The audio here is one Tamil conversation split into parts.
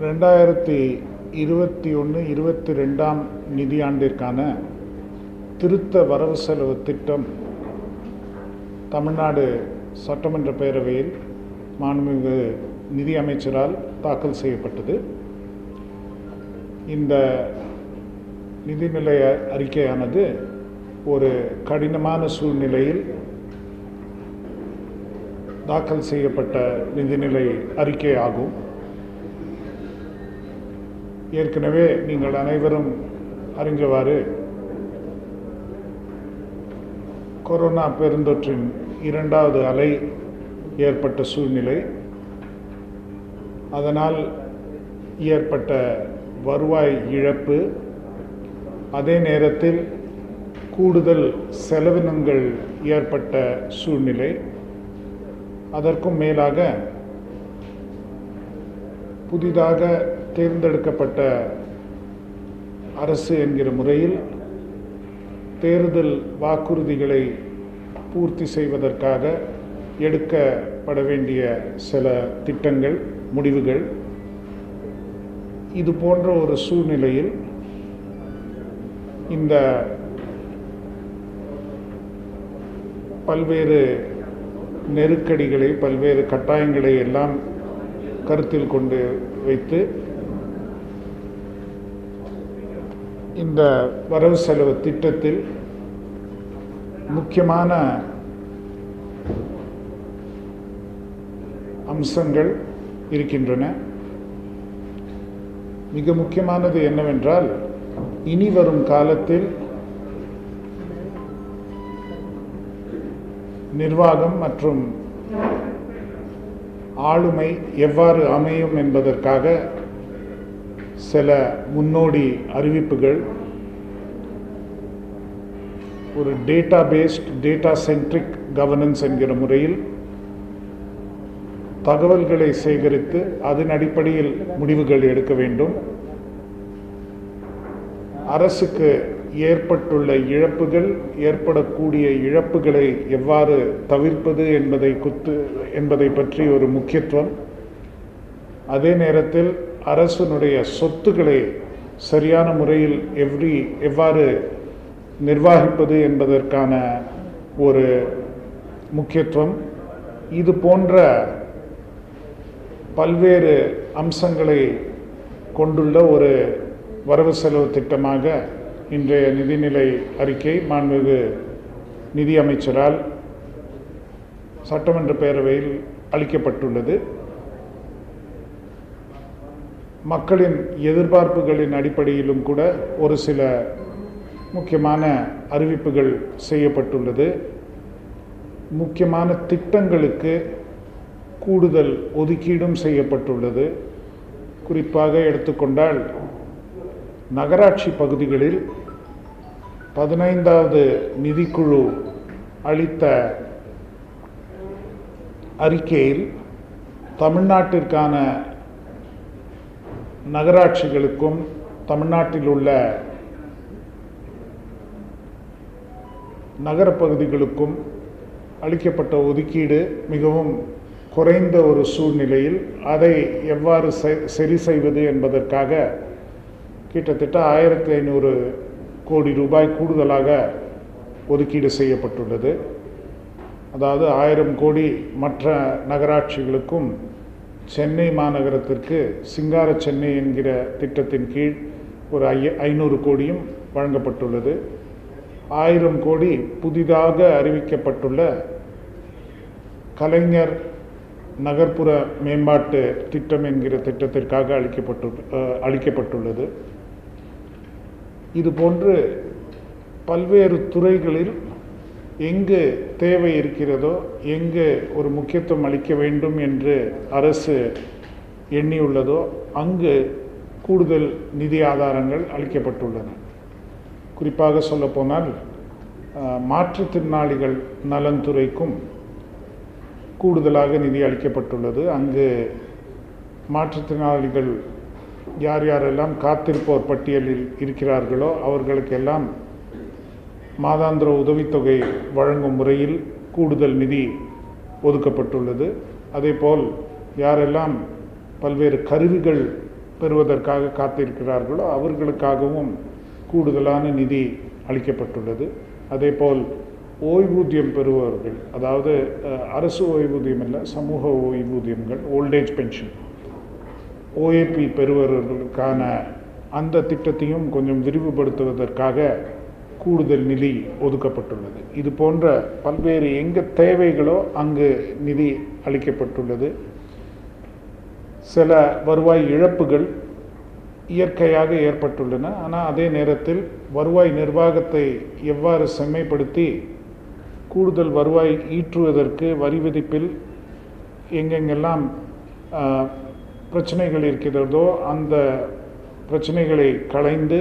2021-22 நிதியாண்டிற்கான திருத்த வரவு செலவு திட்டம் தமிழ்நாடு சட்டமன்ற பேரவையில் மாண்புமிகு நிதி அமைச்சரால் தாக்கல் செய்யப்பட்டது. இந்த நிதிநிலை அறிக்கையானது ஒரு கடினமான சூழ்நிலையில் தாக்கல் செய்யப்பட்ட நிதிநிலை அறிக்கை ஆகும். ஏற்கனவே நீங்கள் அனைவரும் அறிந்தவாறு கொரோனா பெருந்தொற்றின் 2வது அலை ஏற்பட்ட சூழ்நிலை, அதனால் ஏற்பட்ட வருவாய் இழப்பு, அதே நேரத்தில் கூடுதல் செலவினங்கள் ஏற்பட்ட சூழ்நிலை, அதற்கும் மேலாக புதிதாக தேர்ந்தெடுக்கப்பட்ட அரசு என்கிற முறையில் தேர்தல் வாக்குறுதிகளை பூர்த்தி செய்வதற்காக எடுக்கப்பட வேண்டிய சில திட்டங்கள், முடிவுகள், இது போன்ற ஒரு சூழ்நிலையில் இந்த பல்வேறு நெருக்கடிகளை, பல்வேறு கட்டாயங்களை எல்லாம் கருத்தில் கொண்டு வைத்து இந்த வரவு செலவு திட்டத்தில் முக்கியமான அம்சங்கள் இருக்கின்றன. மிக முக்கியமானது என்னவென்றால், இனி வரும் காலத்தில் நிர்வாகம் மற்றும் ஆளுமை எவ்வாறு அமையும் என்பதற்காக சில முன்னோடி அறிவிப்புகள், ஒரு data paste, data centric governance என்கிற முறையில் தகவல்களை சேகரித்து அதன் அடிப்படையில் முடிவுகள் எடுக்க வேண்டும். அரசுக்கு ஏற்பட்டுள்ள இழப்புகள், ஏற்படக்கூடிய இழப்புகளை எவ்வாறு தவிர்ப்பது என்பதை பற்றி ஒரு முக்கியத்துவம், அதே நேரத்தில் அரசினுடைய சொத்துக்களை சரியான முறையில் எவ்வாறு நிர்வகிப்பது என்பதற்கான ஒரு முக்கியத்துவம், இது போன்ற பல்வேறு அம்சங்களை கொண்டுள்ள ஒரு வரவு செலவு திட்டமாக இன்றைய நிதிநிலை அறிக்கை மாண்புமிகு நிதி அமைச்சரால் சட்டமன்ற பேரவையில் அளிக்கப்பட்டுள்ளது. மக்களின் எதிர்பார்ப்புகளின் அடிப்படையிலும் கூட ஒரு சில முக்கியமான அறிவிப்புகள் செய்யப்பட்டுள்ளது. முக்கியமான திட்டங்களுக்கு கூடுதல் ஒதுக்கீடும் செய்யப்பட்டுள்ளது. குறிப்பாக எடுத்துக்கொண்டால், நகராட்சி பகுதிகளில் 15வது நிதிக்குழு அளித்த அறிக்கையில் தமிழ்நாட்டிற்கான நகராட்சிகளுக்கும் தமிழ்நாட்டில் உள்ள நகரப்பகுதிகளுக்கும் அளிக்கப்பட்ட ஒதுக்கீடு மிகவும் குறைந்த ஒரு சூழ்நிலையில் அதை எவ்வாறு சரி செய்வது என்பதற்காக கிட்டத்தட்ட 1500 கோடி ரூபாய் கூடுதலாக ஒதுக்கீடு செய்யப்பட்டுள்ளது. அதாவது 1000 கோடி மற்ற நகராட்சிகளுக்கும் சென்னை மாநகரத்திற்கு சிங்கார சென்னை என்கிற திட்டத்தின் கீழ் ஒரு 500 கோடியும் வழங்கப்பட்டுள்ளது. 1000 கோடி புதிதாக அறிவிக்கப்பட்டுள்ள கலைஞர் நகர்ப்புற மேம்பாட்டு திட்டம் என்கிற திட்டத்திற்காக அளிக்கப்பட்டுள்ளது. இதுபோன்று பல்வேறு துறைகளில் எங்கு தேவை இருக்கிறதோ, எங்கு ஒரு முக்கியத்துவம் அளிக்க வேண்டும் என்று அரசு எண்ணியுள்ளதோ அங்கு கூடுதல் நிதி ஆதாரங்கள் அளிக்கப்பட்டுள்ளன. குறிப்பாக சொல்லப்போனால், மாற்றுத்திறனாளிகள் நலன்துறைக்கும் கூடுதலாக நிதி அளிக்கப்பட்டுள்ளது. அங்கு மாற்றுத்திறனாளிகள் யார் யாரெல்லாம் காத்திருப்போர் பட்டியலில் இருக்கிறார்களோ அவர்களுக்கெல்லாம் மாதாந்திர உதவித்தொகை வழங்கும் முறையில் கூடுதல் நிதி ஒதுக்கப்பட்டுள்ளது. அதேபோல் யாரெல்லாம் பல்வேறு கருவிகள் பெறுவதற்காக காத்திருக்கிறார்களோ அவர்களுக்காகவும் கூடுதலான நிதி அளிக்கப்பட்டுள்ளது. அதேபோல் ஓய்வூதியம் பெறுபவர்கள், அதாவது அரசு ஓய்வூதியம் இல்லை, சமூக ஓய்வூதியங்கள், ஓல்டேஜ் பென்ஷன், ஓஏபி பெறுபவர்களுக்கான அந்த திட்டத்தையும் கொஞ்சம் விரிவுபடுத்துவதற்காக கூடுதல் நிதி ஒதுக்கப்பட்டுள்ளது. இது போன்ற பல்வேறு எங்கே தேவைகளோ அங்கு நிதி அளிக்கப்பட்டுள்ளது. சில வருவாய் இழப்புகள் இயற்கையாக ஏற்பட்டுள்ளன. ஆனால் அதே நேரத்தில் வருவாய் நிர்வாகத்தை எவ்வாறு செம்மைப்படுத்தி கூடுதல் வருவாய் ஈற்றுவதற்கு வரி விதிப்பில் எங்கெங்கெல்லாம் பிரச்சனைகள் இருக்கிறதோ அந்த பிரச்சனைகளை களைந்து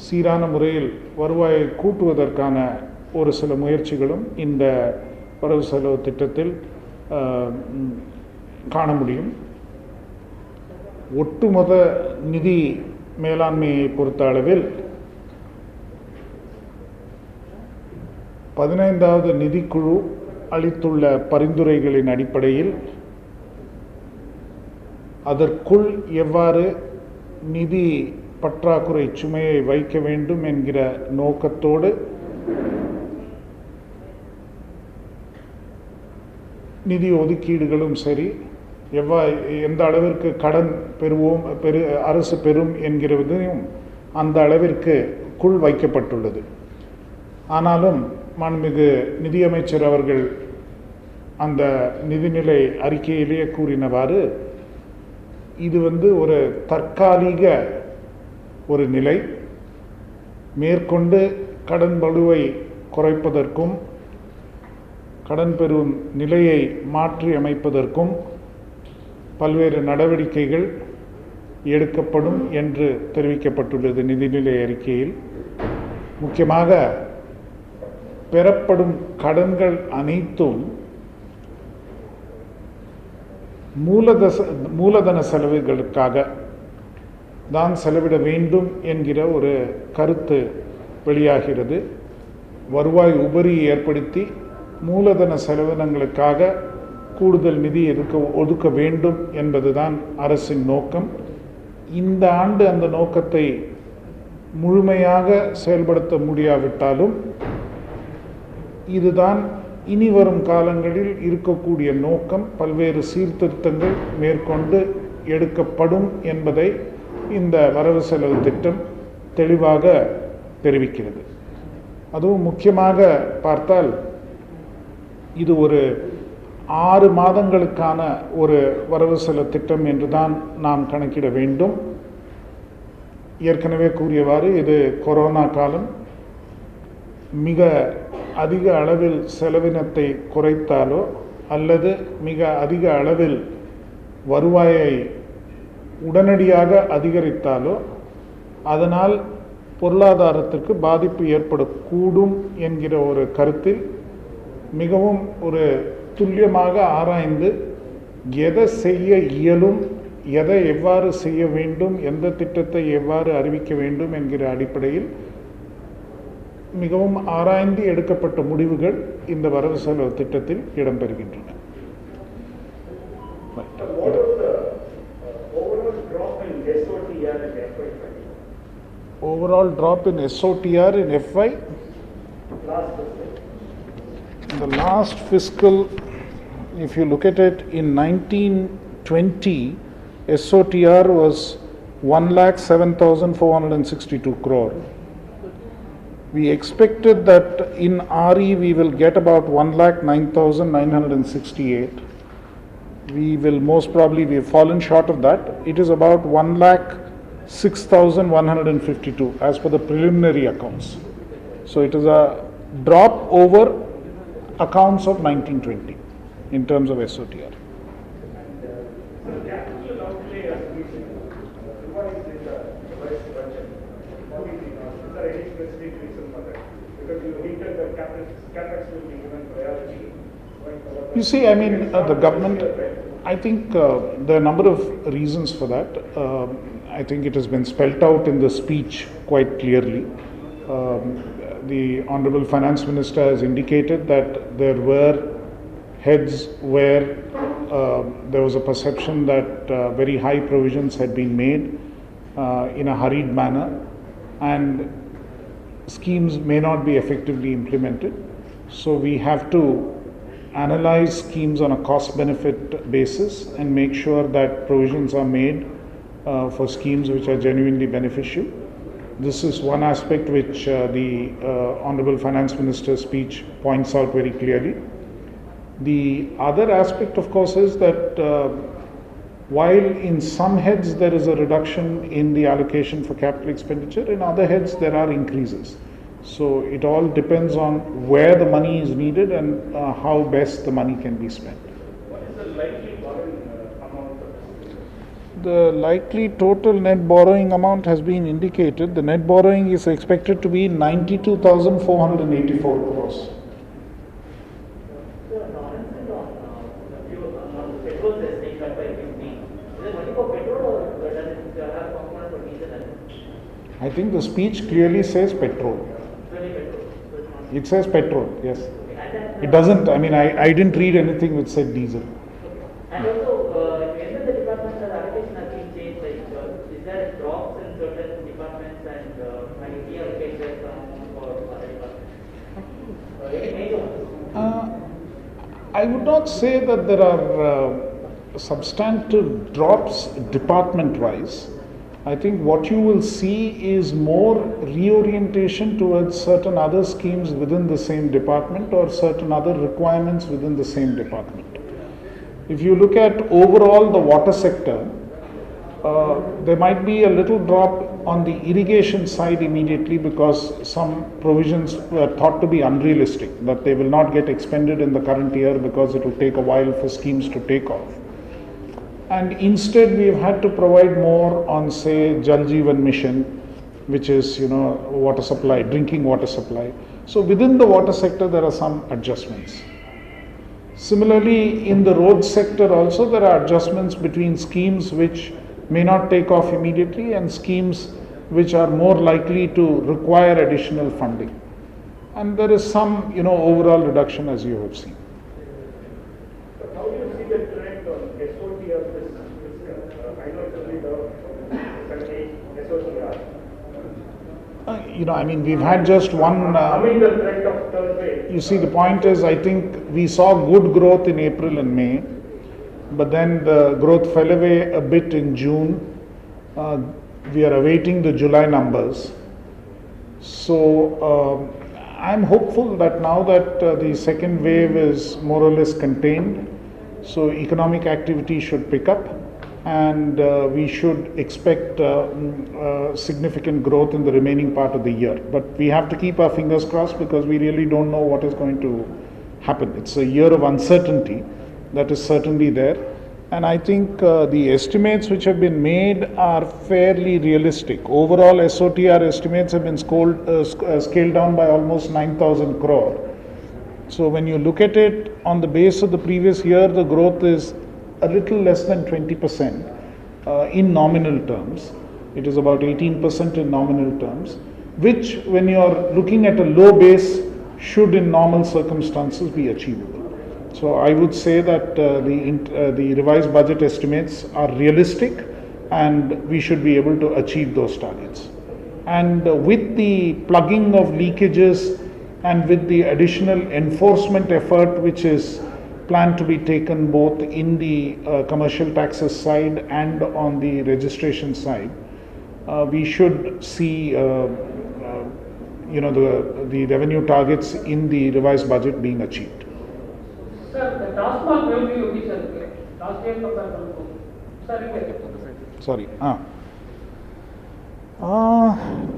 சீரான முறையில் வருவாயை கூட்டுவதற்கான ஒரு சில முயற்சிகளும் இந்த வரவு செலவு திட்டத்தில் காண முடியும். ஒட்டுமொத்த நிதி மேலாண்மையை பொறுத்த அளவில் 15வது நிதிக்குழு அளித்துள்ள பரிந்துரைகளின் அடிப்படையில் அதற்குள் எவ்வாறு நிதி பற்றாக்குறை சுமையை வைக்க வேண்டும் என்கிற நோக்கத்தோடு நிதி ஒதுக்கீடுகளும் சரி, எந்த அளவிற்கு கடன் அரசு பெறும் என்கிறதையும் அந்த அளவிற்கு குள் வைக்கப்பட்டுள்ளது. ஆனாலும் மாண்புமிகு நிதியமைச்சர் அவர்கள் அந்த நிதிநிலை அறிக்கையிலேயே கூறினவாறு இது ஒரு தற்காலிக ஒரு நிலை, மேற்கொண்டு கடன் பளுவை குறைப்பதற்கும் கடன் பெறும் நிலையை மாற்றி அமைப்பதற்கும் பல்வேறு நடவடிக்கைகள் எடுக்கப்படும் என்று தெரிவிக்கப்பட்டுள்ளது நிதிநிலை அறிக்கையில். முக்கியமாக பெறப்படும் கடன்கள் அனைத்தும் மூலதன செலவுகளுக்காக தான் செலவிட வேண்டும் என்கிற ஒரு கருத்து வெளியாகிறது. வருவாய் உபரி ஏற்படுத்தி மூலதன செலவினங்களுக்காக கூடுதல் நிதி ஒதுக்க வேண்டும் என்பதுதான் அரசின் நோக்கம். இந்த ஆண்டு அந்த நோக்கத்தை முழுமையாக செயல்படுத்த முடியாவிட்டாலும் இதுதான் இனி வரும் காலங்களில் இருக்கக்கூடிய நோக்கம். பல்வேறு சீர்திருத்தங்கள் மேற்கொண்டு எடுக்கப்படும் என்பதை இந்த வரவு செலவு திட்டம் தெளிவாக தெரிவிக்கிறது. அதுவும் முக்கியமாக பார்த்தால் இது ஒரு 6 மாதங்களுக்கான ஒரு வரவு செலவு திட்டம் என்றுதான் நாம் கணக்கிட வேண்டும். ஏற்கனவே கூறியவாறு இது கொரோனா காலம். மிக அதிக அளவில் செலவினத்தை குறைத்தாலோ அல்லது மிக அதிக அளவில் வருவாயை உடனடியாக அதிகரித்தாலோ அதனால் பொருளாதாரத்திற்கு பாதிப்பு ஏற்படக்கூடும் என்கிற ஒரு கருத்தில் மிகவும் ஒரு துல்லியமாக ஆராய்ந்து எதை செய்ய இயலும், எதை எவ்வாறு செய்ய வேண்டும், எந்த திட்டத்தை எவ்வாறு அறிவிக்க வேண்டும் என்கிற அடிப்படையில் மிகவும் ஆராய்ந்து எடுக்கப்பட்ட முடிவுகள் இந்த வரவு செலவு திட்டத்தில் இடம்பெறுகின்றன. Overall drop in SOTR in FY? The last fiscal, if you look at it, in 1920, SOTR was 1,07,462 crore. We expected that in RE we will get about 1,09,968. We will most probably, we have fallen short of that. It is about 1,06,152 as per the preliminary accounts. So it is a drop over accounts of 1920 in terms of SOTR. You see, I mean, the government, I think there are a number of reasons for that. I think it has been spelt out in the speech quite clearly. The Honorable Finance Minister has indicated that there were heads where there was a perception that very high provisions had been made in a hurried manner, and schemes may not be effectively implemented. So we have to analyze schemes on a cost-benefit basis and make sure that provisions are made for schemes which are genuinely beneficial. This is one aspect which the Honorable Finance Minister's speech points out very clearly. The other aspect, of course, is that while in some heads there is a reduction in the allocation for capital expenditure, in other heads there are increases. So it all depends on where the money is needed and how best the money can be spent. What is the likely borrowing amount? The likely total net borrowing amount has been indicated. The net borrowing is expected to be 92,484 crores. I think the speech clearly says petrol. It says petrol, yes. It doesn't, I mean, I didn't read anything which said diesel. And also, when the department's allocation has been changed, like, is there drops in certain departments and reallocated for other departments? I would not say that there are substantive drops department-wise. I think what you will see is more reorientation towards certain other schemes within the same department or certain other requirements within the same department. If you look at overall the water sector, there might be a little drop on the irrigation side immediately because some provisions were thought to be unrealistic, that they will not get expended in the current year because it will take a while for schemes to take off. And instead we've had to provide more on, say, Jal Jeevan Mission, which is, water supply, drinking water supply. So within the water sector there are some adjustments. Similarly, in the road sector also there are adjustments between schemes which may not take off immediately and schemes which are more likely to require additional funding. And there is some, overall reduction as you have seen. But how do you see the trend on SOTR business? I know it's only the SOTR. We've had just one. The trend of third wave. You see, the point is, I think we saw good growth in April and May, but then the growth fell away a bit in June. We are awaiting the July numbers. So I'm hopeful that now that the second wave is more or less contained, so economic activity should pick up, and we should expect significant growth in the remaining part of the year. But we have to keep our fingers crossed because we really don't know what is going to happen. It's a year of uncertainty that is certainly there. And I think the estimates which have been made are fairly realistic. Overall SOTR estimates have been scaled down by almost 9,000 crore. So when you look at it on the base of the previous year, the growth is a little less than 20% in nominal terms. It is about 18% in nominal terms, which when you are looking at a low base should in normal circumstances be achievable. So I would say that the revised budget estimates are realistic and we should be able to achieve those targets. And with the plugging of leakages and with the additional enforcement effort which is planned to be taken both in the commercial taxes side and on the registration side, we should see the revenue targets in the revised budget being achieved. Sir, the TASMAC revenue is last year compared to Sorry.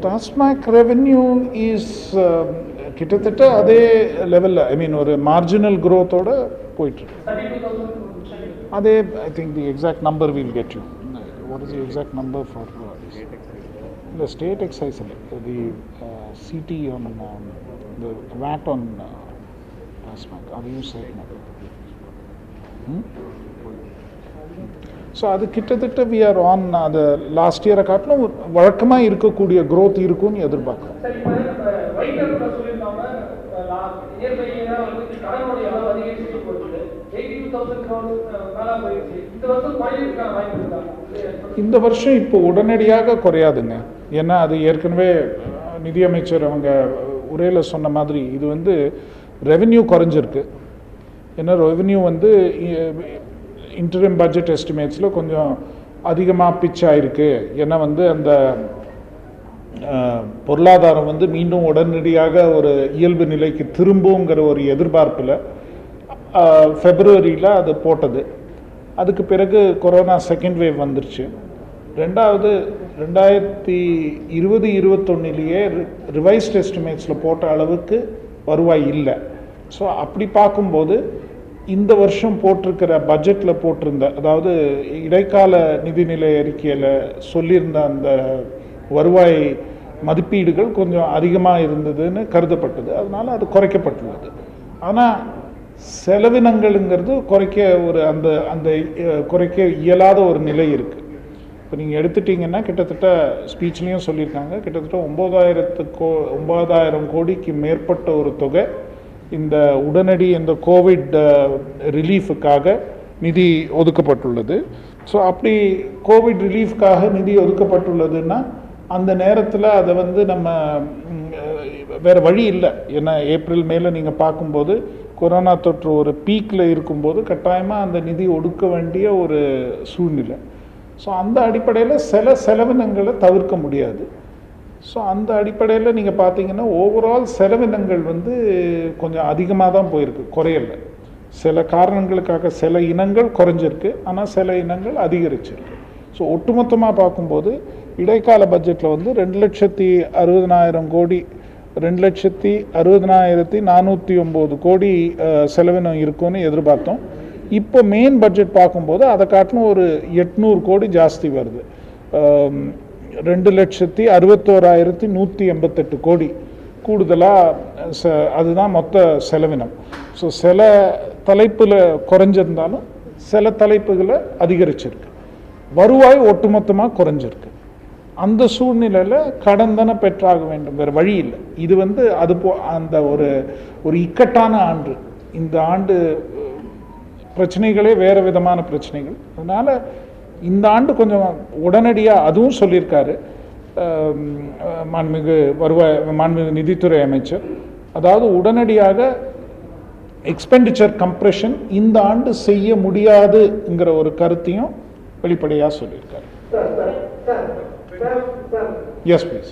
TASMAC revenue is கிட்டத்தட்ட அதே லெவலில் ஒரு மார்ஜினல் க்ரோத்தோட போயிட்டு அதே I think the exact number we'll get you. What is the exact number for the state excise, the CT on the VAT on TASMAC, are you saying? So அது கிட்டத்தட்ட we are on அது லாஸ்ட் இயரை காட்டிலும் வழக்கமாக இருக்கக்கூடிய growth இருக்கும்னு எதிர்பார்க்குறோம். இந்த வருஷம் குறையிறதுக்கான வாய்ப்பு இருக்கா? இந்த வருஷம் இப்போ உடனடியாக குறையாதுங்க. ஏன்னா அது ஏற்கனவே நிதியமைச்சர் அவங்க உரையில் சொன்ன மாதிரி இது வந்து ரெவென்யூ குறைஞ்சிருக்கு. ஏன்னா ரெவென்யூ வந்து இன்டரிம் பட்ஜெட் எஸ்டிமேட்ஸில் கொஞ்சம் அதிகமாக பிச் ஆயிருக்கு. ஏன்னா வந்து அந்த பொருளாதாரம் வந்து மீண்டும் உடனடியாக ஒரு இயல்பு நிலைக்கு திரும்புங்கிற ஒரு எதிர்பார்ப்பில் ஃபெப்ரவரியில் அது போட்டது. அதுக்கு பிறகு கொரோனா செகண்ட் வேவ் வந்துருச்சு. ரெண்டாவது 2020-21 ரிவைஸ்ட் எஸ்டிமேட்ஸில் போட்ட அளவுக்கு வருவாய் இல்லை. ஸோ அப்படி பார்க்கும்போது இந்த வருஷம் போட்டிருக்கிற பட்ஜெட்டில் போட்டிருந்த, அதாவது இடைக்கால நிதிநிலை அறிக்கையில் சொல்லியிருந்த அந்த வருவாய் மதிப்பீடுகள் கொஞ்சம் அதிகமாக இருந்ததுன்னு கருதப்பட்டது. அதனால் அது குறைக்கப்பட்டுள்ளது. ஆனால் செலவினங்கள்ங்கிறது குறைக்க அந்த அந்த குறைக்க இயலாத ஒரு நிலை இருக்குது. இப்போ நீங்கள் எடுத்துட்டிங்கன்னா கிட்டத்தட்ட ஸ்பீச்லேயும் சொல்லியிருக்காங்க, கிட்டத்தட்ட 9,000 கோடிக்கு மேற்பட்ட ஒரு தொகை இந்த உடனடி இந்த கோவிட் ரிலீஃபுக்காக நிதி ஒதுக்கப்பட்டுள்ளது. ஸோ அப்படி கோவிட் ரிலீஃப்காக நிதி ஒதுக்கப்பட்டுள்ளதுன்னா அந்த நேரத்தில் அதை வந்து நம்ம வேறு வழி இல்லை. ஏன்னா ஏப்ரல் மேலே நீங்கள் பார்க்கும்போது கொரோனா தொற்று ஒரு பீக்கில் இருக்கும்போது கட்டாயமாக அந்த நிதி ஒடுக்க வேண்டிய ஒரு சூழ்நிலை. ஸோ அந்த அடிப்படையில் சில செலவினங்களை தவிர்க்க முடியாது. ஸோ அந்த அடிப்படையில் நீங்கள் பார்த்தீங்கன்னா ஓவரால் செலவினங்கள் வந்து கொஞ்சம் அதிகமாக தான் போயிருக்கு, குறையலை. சில காரணங்களுக்காக சில இனங்கள் குறைஞ்சிருக்கு, ஆனால் சில இனங்கள் அதிகரிச்சிருக்கு. ஸோ ஒட்டுமொத்தமாக பார்க்கும்போது இடைக்கால பட்ஜெட்டில் வந்து 2,60,000 கோடி 2,60,409 கோடி செலவினம் இருக்கும்னு எதிர்பார்த்தோம். இப்போ மெயின் பட்ஜெட் பார்க்கும்போது அதை காட்டிலும் ஒரு 800 கோடி ஜாஸ்தி வருது. 2,61,188 கோடி கூடுதலாக அதுதான் மொத்த செலவினம். ஸோ சில தலைப்பில் குறைஞ்சிருந்தாலும் சில தலைப்புகளை அதிகரிச்சிருக்கு. வருவாய் ஒட்டுமொத்தமாக குறைஞ்சிருக்கு. அந்த சூழ்நிலையில் கடன் தானே பெற்றாக வேண்டும், வேறு வழி இல்லை. இது வந்து அது அந்த ஒரு இக்கட்டான ஆண்டு. இந்த ஆண்டு பிரச்சனைகளே வேறு விதமான பிரச்சனைகள். அதனால் இந்த ஆண்டு கொஞ்சம் உடனடியாக அதுவும் சொல்லியிருக்காரு மாண்புமிகு நிதித்துறை அமைச்சர். அதாவது உடனடியாக எக்ஸ்பெண்டிச்சர் கம்ப்ரெஷன் இந்த ஆண்டு செய்ய முடியாதுங்கிற ஒரு கருத்தையும் வெளிப்படையாக சொல்லியிருக்காரு. Yes please.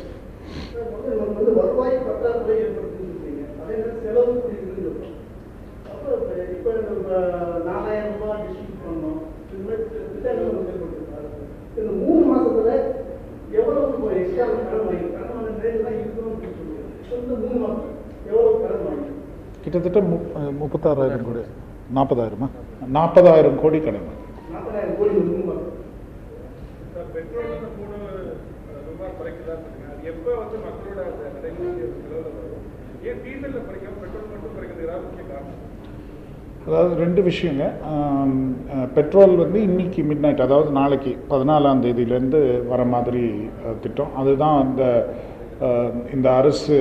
வருவாய் பற்றாக்குறை ஏற்படுத்திருக்கீங்க, அதே மாதிரி செலவு பண்ணிருக்கீங்க. அப்போ இப்போ 4,000 ரூபாய் டிஸ்ட்ரிபியூட் பண்ணோம், திட்டங்கள் ஏற்படுத்திருக்காரு. இந்த 3 மாசத்துல எவ்வளவு எக்ஸ்ட்ரா கடன் வாங்கி கடன் வாங்க ரேட்லாம் இருக்கணும் அப்படின்னு சொல்லுவாங்க. இந்த 3 மாசம் எவ்வளவு கடன் வாங்கி? கிட்டத்தட்ட 36,000 கோடி 40,000 கோடி கடன். 40,000 கோடி 3 மாசம். பெட்ரோல் வந்து 3 ரூபாய் குறைக்குதான் அது எப்போ வந்து மக்களோட நடைமுறை செலவில் வரும்? ஏன் டீசலில் குறைக்காம பெட்ரோல் மட்டும் குறைக்கிறது ஏதாவது முக்கிய காரணம்? அதாவது 2 விஷயங்க. பெட்ரோல் வந்து இன்னைக்கு மிட் நைட், அதாவது நாளைக்கு 14ஆம் தேதியிலேருந்து வர மாதிரி திட்டம். அதுதான் இந்த அரசு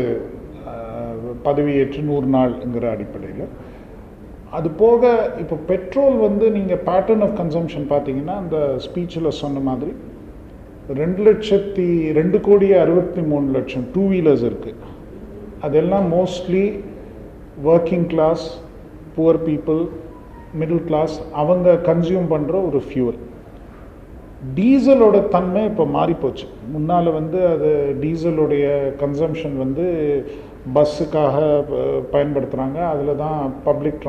பதவியேற்று 100 நாள்ங்கிற அடிப்படையில். அது போக இப்போ பெட்ரோல் வந்து நீங்கள் பேட்டர்ன் ஆஃப் கன்சம்ஷன் பார்த்தீங்கன்னா அந்த ஸ்பீச்சில் சொன்ன மாதிரி 2,63,00,000 டூ வீலர்ஸ் இருக்குது. அதெல்லாம் mostly working class, poor people, middle class அவங்க கன்சியூம் பண்ணுற ஒரு ஃபியூவல். டீசலோட தன்மை இப்போ மாறிப்போச்சு. முன்னால் வந்து அது டீசலுடைய கன்சம்ஷன் வந்து பஸ்ஸுக்காக பயன்படுத்துகிறாங்க, அதில் தான் பப்ளிக்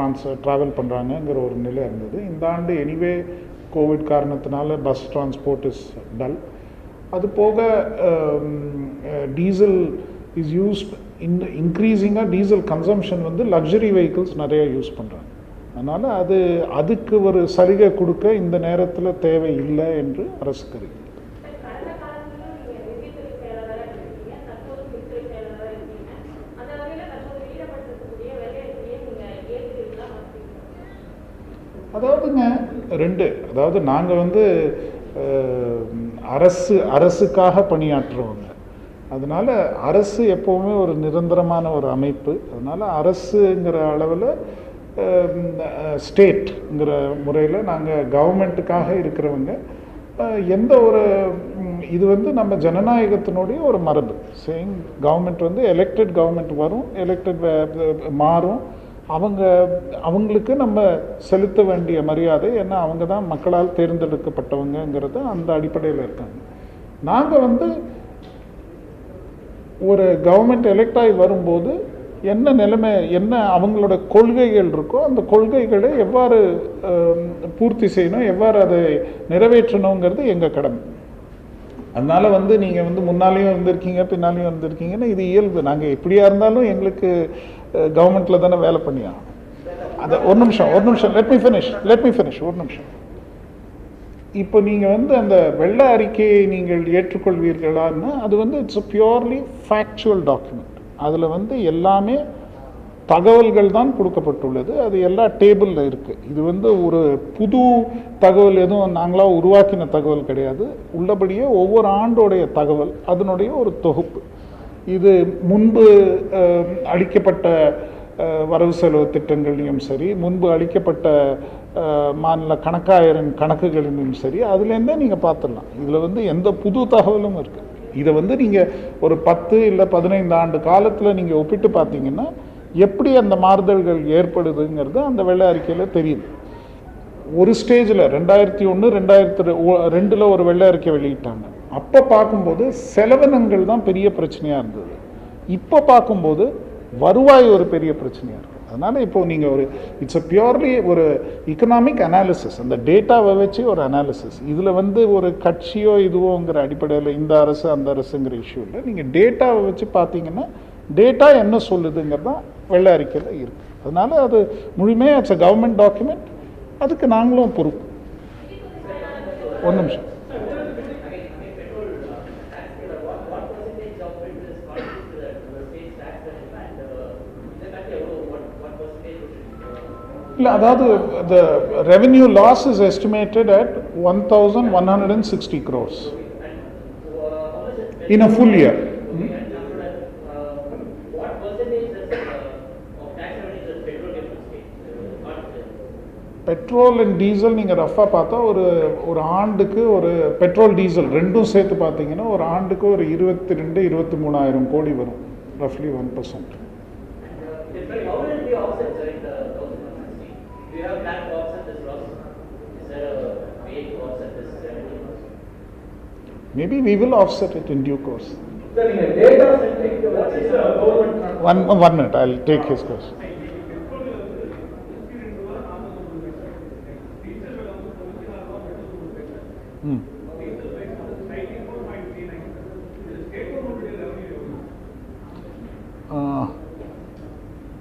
ட்ராவல் பண்ணுறாங்கங்கிற ஒரு நிலை இருந்தது. இந்த ஆண்டு எனிவே கோவிட் காரணத்தினால பஸ் டிரான்ஸ்போர்ட் இஸ் டல். அது போக டீசல் இஸ் யூஸ்ட் இன்க்ரீஸிங்காக டீசல் கன்சம்ஷன் வந்து லக்ஸரி வெஹிக்கிள்ஸ் நிறைய யூஸ் பண்ணுறாங்க. அதனால் அதுக்கு ஒரு சலுகை கொடுக்க இந்த நேரத்தில் தேவை இல்லை என்று அரசு கருதுகிறது. அதாவதுங்க 2, அதாவது நாங்கள் வந்து அரசுக்காக பணியாற்றுறவங்க. அதனால் அரசு எப்போவுமே ஒரு நிரந்தரமான ஒரு அமைப்பு. அதனால் அரசுங்கிற அளவில் ஸ்டேட்ங்கிற முறையில் நாங்கள் கவர்மெண்ட்டுக்காக இருக்கிறவங்க எந்த ஒரு இது வந்து நம்ம ஜனநாயகத்தினுடைய ஒரு மரபு. சேயிங் கவர்மெண்ட் வந்து எலெக்டட் கவர்மெண்ட் வரும், எலெக்டட் மாறும், அவங்களுக்கு நம்ம செலுத்த வேண்டிய மரியாதை, ஏன்னா அவங்க தான் மக்களால் தேர்ந்தெடுக்கப்பட்டவங்கிறது அந்த அடிப்படையில் இருக்காங்க. நாங்கள் வந்து ஒரு கவர்மெண்ட் எலெக்ட் ஆகி வரும்போது என்ன நிலைமை, என்ன அவங்களோட கொள்கைகள் இருக்கோ அந்த கொள்கைகளை எவ்வாறு பூர்த்தி செய்யணும், எவ்வாறு அதை நிறைவேற்றணுங்கிறது எங்கள் கடமை. அதனால வந்து நீங்கள் வந்து முன்னாலேயும் வந்திருக்கீங்க பின்னாலேயும் வந்திருக்கீங்கன்னா இது இயல்பு. நாங்கள் எப்படியா இருந்தாலும் எங்களுக்கு கவர்மெண்ட்டில் தானே வேலை பண்ணியாகணும். அதை ஒரு நிமிஷம் லெட் மீ ஃபினிஷ் ஒரு நிமிஷம். இப்போ நீங்கள் வந்து அந்த வெள்ள அறிக்கையை நீங்கள் ஏற்றுக்கொள்வீர்களான்னு, அது வந்து it's a purely factual document. அதில் வந்து எல்லாமே தகவல்கள் தான் கொடுக்கப்பட்டுள்ளது, அது எல்லா டேபிளில் இருக்குது. இது வந்து ஒரு புது தகவல் எதுவும் நாங்களாக உருவாக்கின தகவல் கிடையாது. உள்ளபடியே ஒவ்வொரு ஆண்டோடைய தகவல் அதனுடைய ஒரு தொகுப்பு. இது முன்பு அளிக்கப்பட்ட வரவு செலவு திட்டங்களையும் சரி, முன்பு அளிக்கப்பட்ட மாநில கணக்காயரின் கணக்குகளிலும் சரி, அதுலேருந்தே நீங்கள் பார்த்துடலாம். இதில் வந்து எந்த புது தகவலும் இருக்குது. இதை வந்து நீங்கள் ஒரு 10 இல்லை 15 ஆண்டு காலத்தில் நீங்கள் ஒப்பிட்டு பார்த்தீங்கன்னா எப்படி அந்த மாறுதல்கள் ஏற்படுதுங்கிறது அந்த வெள்ளை அறிக்கையில் தெரியுது. ஒரு ஸ்டேஜில் 2001 2002 ஒரு வெள்ளை அறிக்கை வெளியிட்டாங்க. அப்போ பார்க்கும்போது செலவினங்கள் தான் பெரிய பிரச்சனையாக இருந்தது. இப்போ பார்க்கும்போது வருவாய் ஒரு பெரிய பிரச்சனையாக இருக்குது. அதனால் இப்போ நீங்கள் ஒரு இட்ஸ் அ பியூர்லி ஒரு எக்கனாமிக் அனாலிசிஸ், அந்த டேட்டாவை வச்சு ஒரு அனாலிசிஸ். இதில் வந்து ஒரு கட்சியோ இதுவோங்கிற அடிப்படையில் இந்த அரசு அந்த அரசுங்கிற இஷ்யூ இல்லை. நீங்கள் டேட்டாவை வச்சு பார்த்தீங்கன்னா டேட்டா என்ன சொல்லுதுங்கிறது தான் வெள்ளை அறிக்கையில் இருக்குது. அதனால் அது முழுமையாக இட்ஸ் அ கவர்மெண்ட் டாக்குமெண்ட், அதுக்கு நாங்களும் பொறுப்பு. ஒரு நிமிஷம். இல்லை, அதாவது the revenue loss is estimated at 1,160 crores in a full year. Petrol and diesel நீங்கள் ரஃபாக பார்த்தா ஒரு ஆண்டுக்கு ஒரு பெட்ரோல் டீசல் ரெண்டும் சேர்த்து பார்த்தீங்கன்னா ஒரு ஆண்டுக்கு ஒரு 22-23,000 கோடி வரும், ரஃப்லி 1%. Maybe we will offset it in due course. Sir, in a data centric, what is the government? One minute, I'll take his question.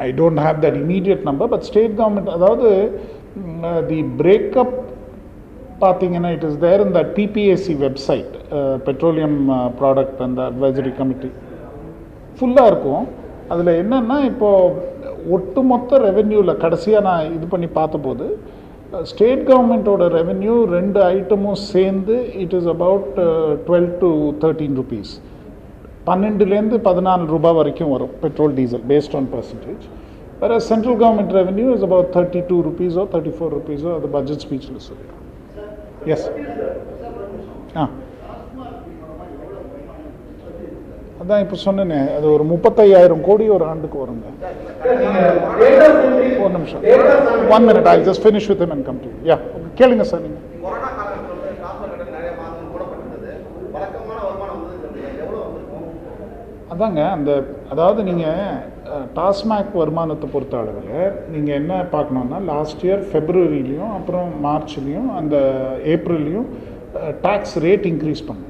I don't have that immediate number, but state government, அதாவது the breakup பார்த்தீங்கன்னா it is there in that PPAC website, petroleum product and the advisory committee ஃபுல்லாக இருக்கும். அதில் என்னென்னா இப்போது ஒட்டுமொத்த ரெவென்யூவில் கடைசியாக நான் இது பண்ணி பார்த்தபோது ஸ்டேட் கவர்மெண்ட்டோட ரெவென்யூ 2 ஐட்டமும் சேர்ந்து it is about 12 to 13 rupees, 12-14 ரூபாய் வரைக்கும் வரும் petrol diesel based on percentage. வேறு central government revenue is about 32 rupees or 34 rupees அது பட்ஜெட் ஸ்பீச்சில் சொல்லிடுறோம். எஸ் அதான் இப்போ சொன்னேனே, அது ஒரு 35,000 கோடி ஒரு ஆண்டுக்கு வருங்க. ஒரு நிமிஷம், 1 minute, I'll just finish with him and come to you. Yeah, கேளுங்க சார். நீங்கள் அதாங்க அதாவது நீங்கள் டாஸ்மாக் வருமானத்தை பொறுத்த அளவில் நீங்கள் என்ன பார்க்கணுன்னா லாஸ்ட் இயர் ஃபெப்ரவரிலையும் அப்புறம் மார்ச்லேயும் அந்த ஏப்ரல்லையும் டேக்ஸ் ரேட் இன்க்ரீஸ் பண்ணோம்.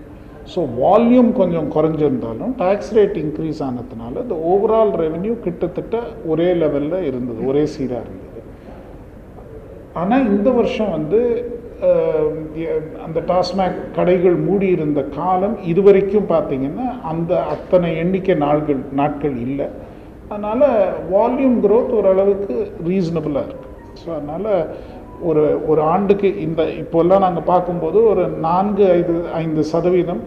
ஸோ வால்யூம் கொஞ்சம் குறைஞ்சிருந்தாலும் டேக்ஸ் ரேட் இன்க்ரீஸ் ஆனதுனால இந்த ஓவரால் ரெவென்யூ கிட்டத்தட்ட ஒரே லெவலில் இருந்தது, ஒரே சீராக இருந்தது. ஆனால் இந்த வருஷம் வந்து அந்த டாஸ்மாக் கடைகள் மூடி இருந்த காலம் இதுவரைக்கும் பார்த்தீங்கன்னா அந்த அத்தனை எண்ணிக்கை நாட்கள் இல்லை. அதனால் வால்யூம் க்ரோத் ஓரளவுக்கு ரீசனபிளாக இருக்குது. ஸோ அதனால் ஒரு ஆண்டுக்கு இப்போல்லாம் நாங்கள் பார்க்கும்போது ஒரு 4-5%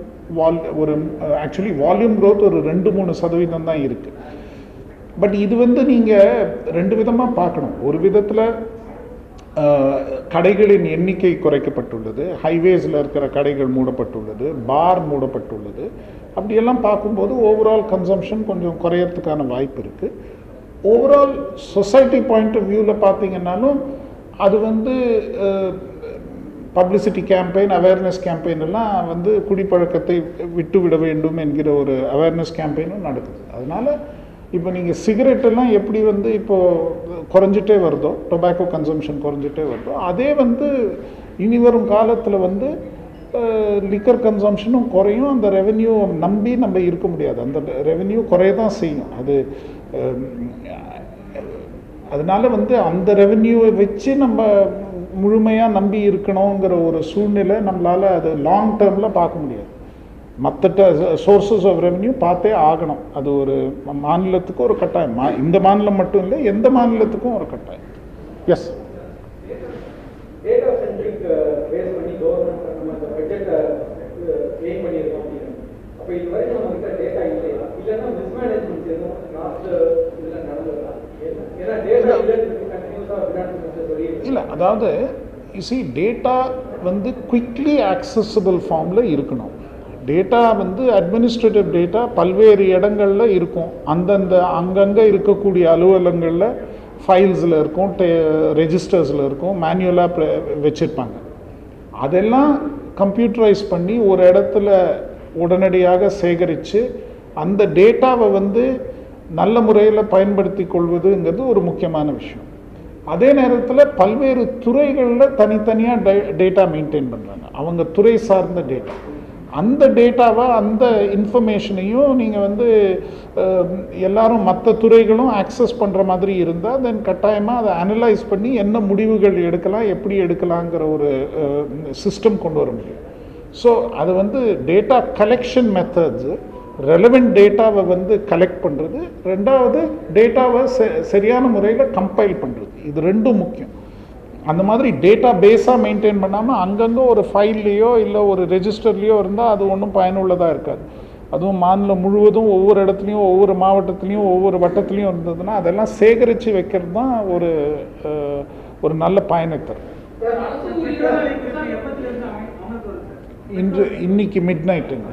ஆக்சுவலி வால்யூம் க்ரோத் ஒரு 2-3% தான் இருக்குது. பட் இது வந்து நீங்கள் ரெண்டு விதமாக பார்க்கணும். ஒரு விதத்தில் கடைகளின் எண்ணிக்கை குறைக்கப்பட்டுள்ளது, ஹைவேஸில் இருக்கிற கடைகள் மூடப்பட்டுள்ளது, பார் மூடப்பட்டுள்ளது. அப்படியெல்லாம் பார்க்கும்போது ஓவரால் கன்சம்ஷன் கொஞ்சம் குறையறதுக்கான வாய்ப்பு இருக்குது. ஓவரால் சொசைட்டி பாயிண்ட் ஆஃப் வியூவில் பார்த்தீங்கன்னாலும் அது வந்து பப்ளிசிட்டி கேம்பெயின், அவேர்னஸ் கேம்பெயின் எல்லாம் வந்து குடிப்பழக்கத்தை விட்டு விட வேண்டும் என்கிற ஒரு அவேர்னஸ் கேம்பெயினும் நடக்குது. அதனால் இப்போ நீங்கள் சிகரெட்டெல்லாம் எப்படி வந்து இப்போது குறைஞ்சிட்டே வருதோ, டொபாக்கோ கன்சம்ஷன் குறைஞ்சிட்டே வருதோ, அதே வந்து இனி வரும் காலத்தில் வந்து லிக்கர் கன்சம்ஷனும் குறையும். அந்த ரெவென்யூ நம்பி நம்ம இருக்க முடியாது, அந்த ரெவென்யூ குறைய தான் செய்யும். அது அதனால வந்து அந்த ரெவென்யூவை வச்சு நம்ம முழுமையாக நம்பி இருக்கணுங்கிற ஒரு சூழ்நிலை நம்மளால் அது லாங் டேர்மில் பார்க்க முடியாது. மற்ற சோர்சஸ் ஆஃப் ரெவென்யூ பார்த்தே ஆகணும். அது ஒரு மாநிலத்துக்கு ஒரு கட்டாயம், இந்த மாநிலம் மட்டும் இல்லை, எந்த மாநிலத்துக்கும் ஒரு கட்டாயம். எஸ், டேட்டா சென்ட்ரிக் பேஸ் பண்ணி கவர்மெண்ட் நம்ம அந்த பட்ஜெட்டை எய்ம் பண்ணியிருக்கோம் அப்படின்னு. அப்போ இது வரைக்கும் நம்ம கிட்ட டேட்டா இல்லையா, இல்லைன்னா மிஸ்மேனேஜ்மெண்ட் எதுவும் லாஸ்ட் இதில் நடந்ததா? ஏன்னா டேட்டா இல்லைன்னு கண்டினியூஸாக ஃபினான்ஸ் மினிஸ்டர் சொல்லியிருக்கேன். இல்லை, அதாவது டேட்டா வந்து குவிக்லி ஆக்சசபிள் ஃபார்மில் இருக்கணும். டேட்டா வந்து அட்மினிஸ்ட்ரேட்டிவ் டேட்டா பல்வேறு இடங்களில் இருக்கும். அங்கங்கே இருக்கக்கூடிய அலுவலகங்களில் ஃபைல்ஸில் இருக்கும், ரெஜிஸ்டர்ஸில் இருக்கும், மேனுவலாக வச்சுருப்பாங்க. அதெல்லாம் கம்ப்யூட்டரைஸ் பண்ணி ஒரு இடத்துல உடனடியாக சேகரித்து அந்த டேட்டாவை வந்து நல்ல முறையில் பயன்படுத்தி கொள்வதுங்கிறது ஒரு முக்கியமான விஷயம். அதே நேரத்தில் பல்வேறு துறைகளில் தனித்தனியாக டேட்டா மெயின்டைன் பண்ணுறாங்க, அவங்க துறை சார்ந்த டேட்டா. அந்த டேட்டாவை, அந்த இன்ஃபர்மேஷனையும் நீங்கள் வந்து எல்லாரும் மற்ற துறைகளும் ஆக்சஸ் பண்ணுற மாதிரி இருந்தால் தென் கட்டாயமாக அதை அனலைஸ் பண்ணி என்ன முடிவுகள் எடுக்கலாம், எப்படி எடுக்கலாங்கிற ஒரு சிஸ்டம் கொண்டு வர முடியும். ஸோ அது வந்து டேட்டா கலெக்ஷன் மெத்தட்ஸு, ரெலவெண்ட் டேட்டாவை வந்து கலெக்ட் பண்ணுறது, ரெண்டாவது டேட்டாவை சரியான முறையில் கம்பைல் பண்ணுறது, இது ரெண்டும் முக்கியம். அந்த மாதிரி டேட்டா பேஸாக மெயின்டைன் பண்ணாமல் அங்கங்கே ஒரு ஃபைல்லையோ இல்லை ஒரு ரெஜிஸ்டர்லேயோ இருந்தால் அது ஒன்றும் பயனுள்ளதாக இருக்காது. அதுவும் மாநிலம் முழுவதும் ஒவ்வொரு இடத்துலையும், ஒவ்வொரு மாவட்டத்துலேயும், ஒவ்வொரு வட்டத்துலேயும் இருந்ததுன்னா அதெல்லாம் சேகரித்து வைக்கிறது தான் ஒரு நல்ல பயனை தரும். இன்னைக்கு மிட் நைட்டுங்க.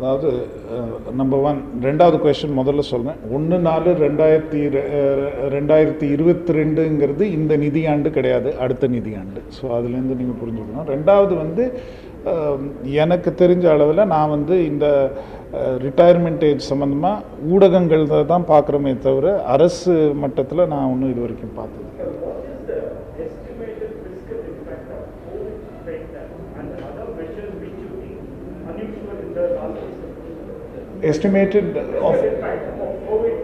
அதாவது நம்பர் 1, ரெண்டாவது கொஸ்டின் முதல்ல சொல்கிறேன். 1/4/2022 இந்த நிதியாண்டு கிடையாது, அடுத்த நிதியாண்டு. ஸோ அதுலேருந்து நீங்கள் புரிஞ்சுக்கணும். ரெண்டாவது வந்து எனக்கு தெரிஞ்ச அளவில் நான் வந்து இந்த ரிட்டையர்மெண்ட் ஏஜ் சம்மந்தமாக ஊடகங்கள் தான் பார்க்குறோமே தவிர அரசு மட்டத்தில் நான் ஒன்றும் இது வரைக்கும் பார்த்தது. Estimated of COVID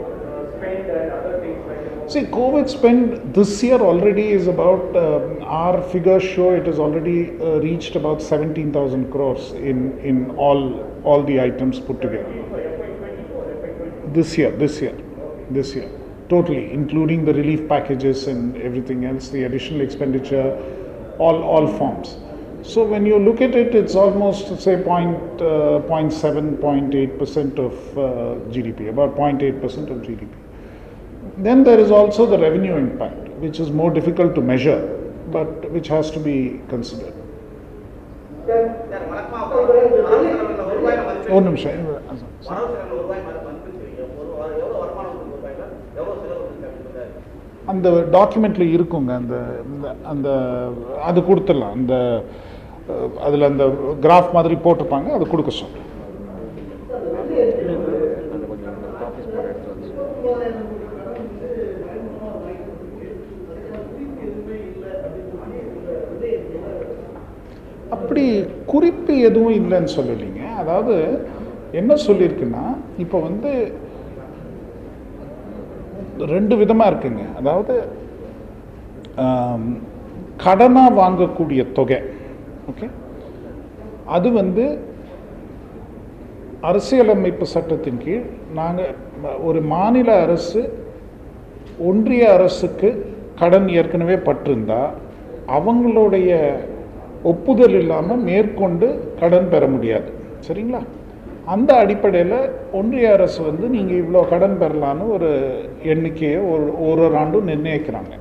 spend and other things like that. See, COVID spend this year already is about our figures show it has already reached about 17,000 crores in all the items put together. This year totally, including the relief packages and everything else, the additional expenditure, all forms. So when you look at it, it's almost say 0.7-0.8% of GDP, about 0.8% of GDP. Then there is also the revenue impact, which is more difficult to measure, but which has to be considered. ஒரு நிமிஷம். அந்த டாக்குமெண்ட்ல இருக்குங்க, அந்த அது கொடுத்துடலாம். அதில் அந்த கிராஃப் மாதிரி போட்டிருப்பாங்க, அது கொடுக்க சொல்கிறேன். அப்படி குறிப்பு எதுவும் இல்லைன்னு சொல்லலைங்க. அதாவது என்ன சொல்லியிருக்குன்னா, இப்போ வந்து ரெண்டு விதமாக இருக்குங்க. அதாவது கடனாக வாங்கக்கூடிய தொகை, ஓகே, அது வந்து அரசியலமைப்பு சட்டத்தின் கீழ் நாங்கள் ஒரு மாநில அரசு ஒன்றிய அரசுக்கு கடன் ஏற்கனவே பட்டிருந்தா அவங்களுடைய ஒப்புதல் இல்லாமல் மேற்கொண்டு கடன் பெற முடியாது. சரிங்களா? அந்த அடிப்படையில் ஒன்றிய அரசு வந்து நீங்கள் இவ்வளோ கடன் பெறலான்னு ஒரு எண்ணிக்கையை ஒரு ஆண்டும் நிர்ணயிக்கிறாங்க.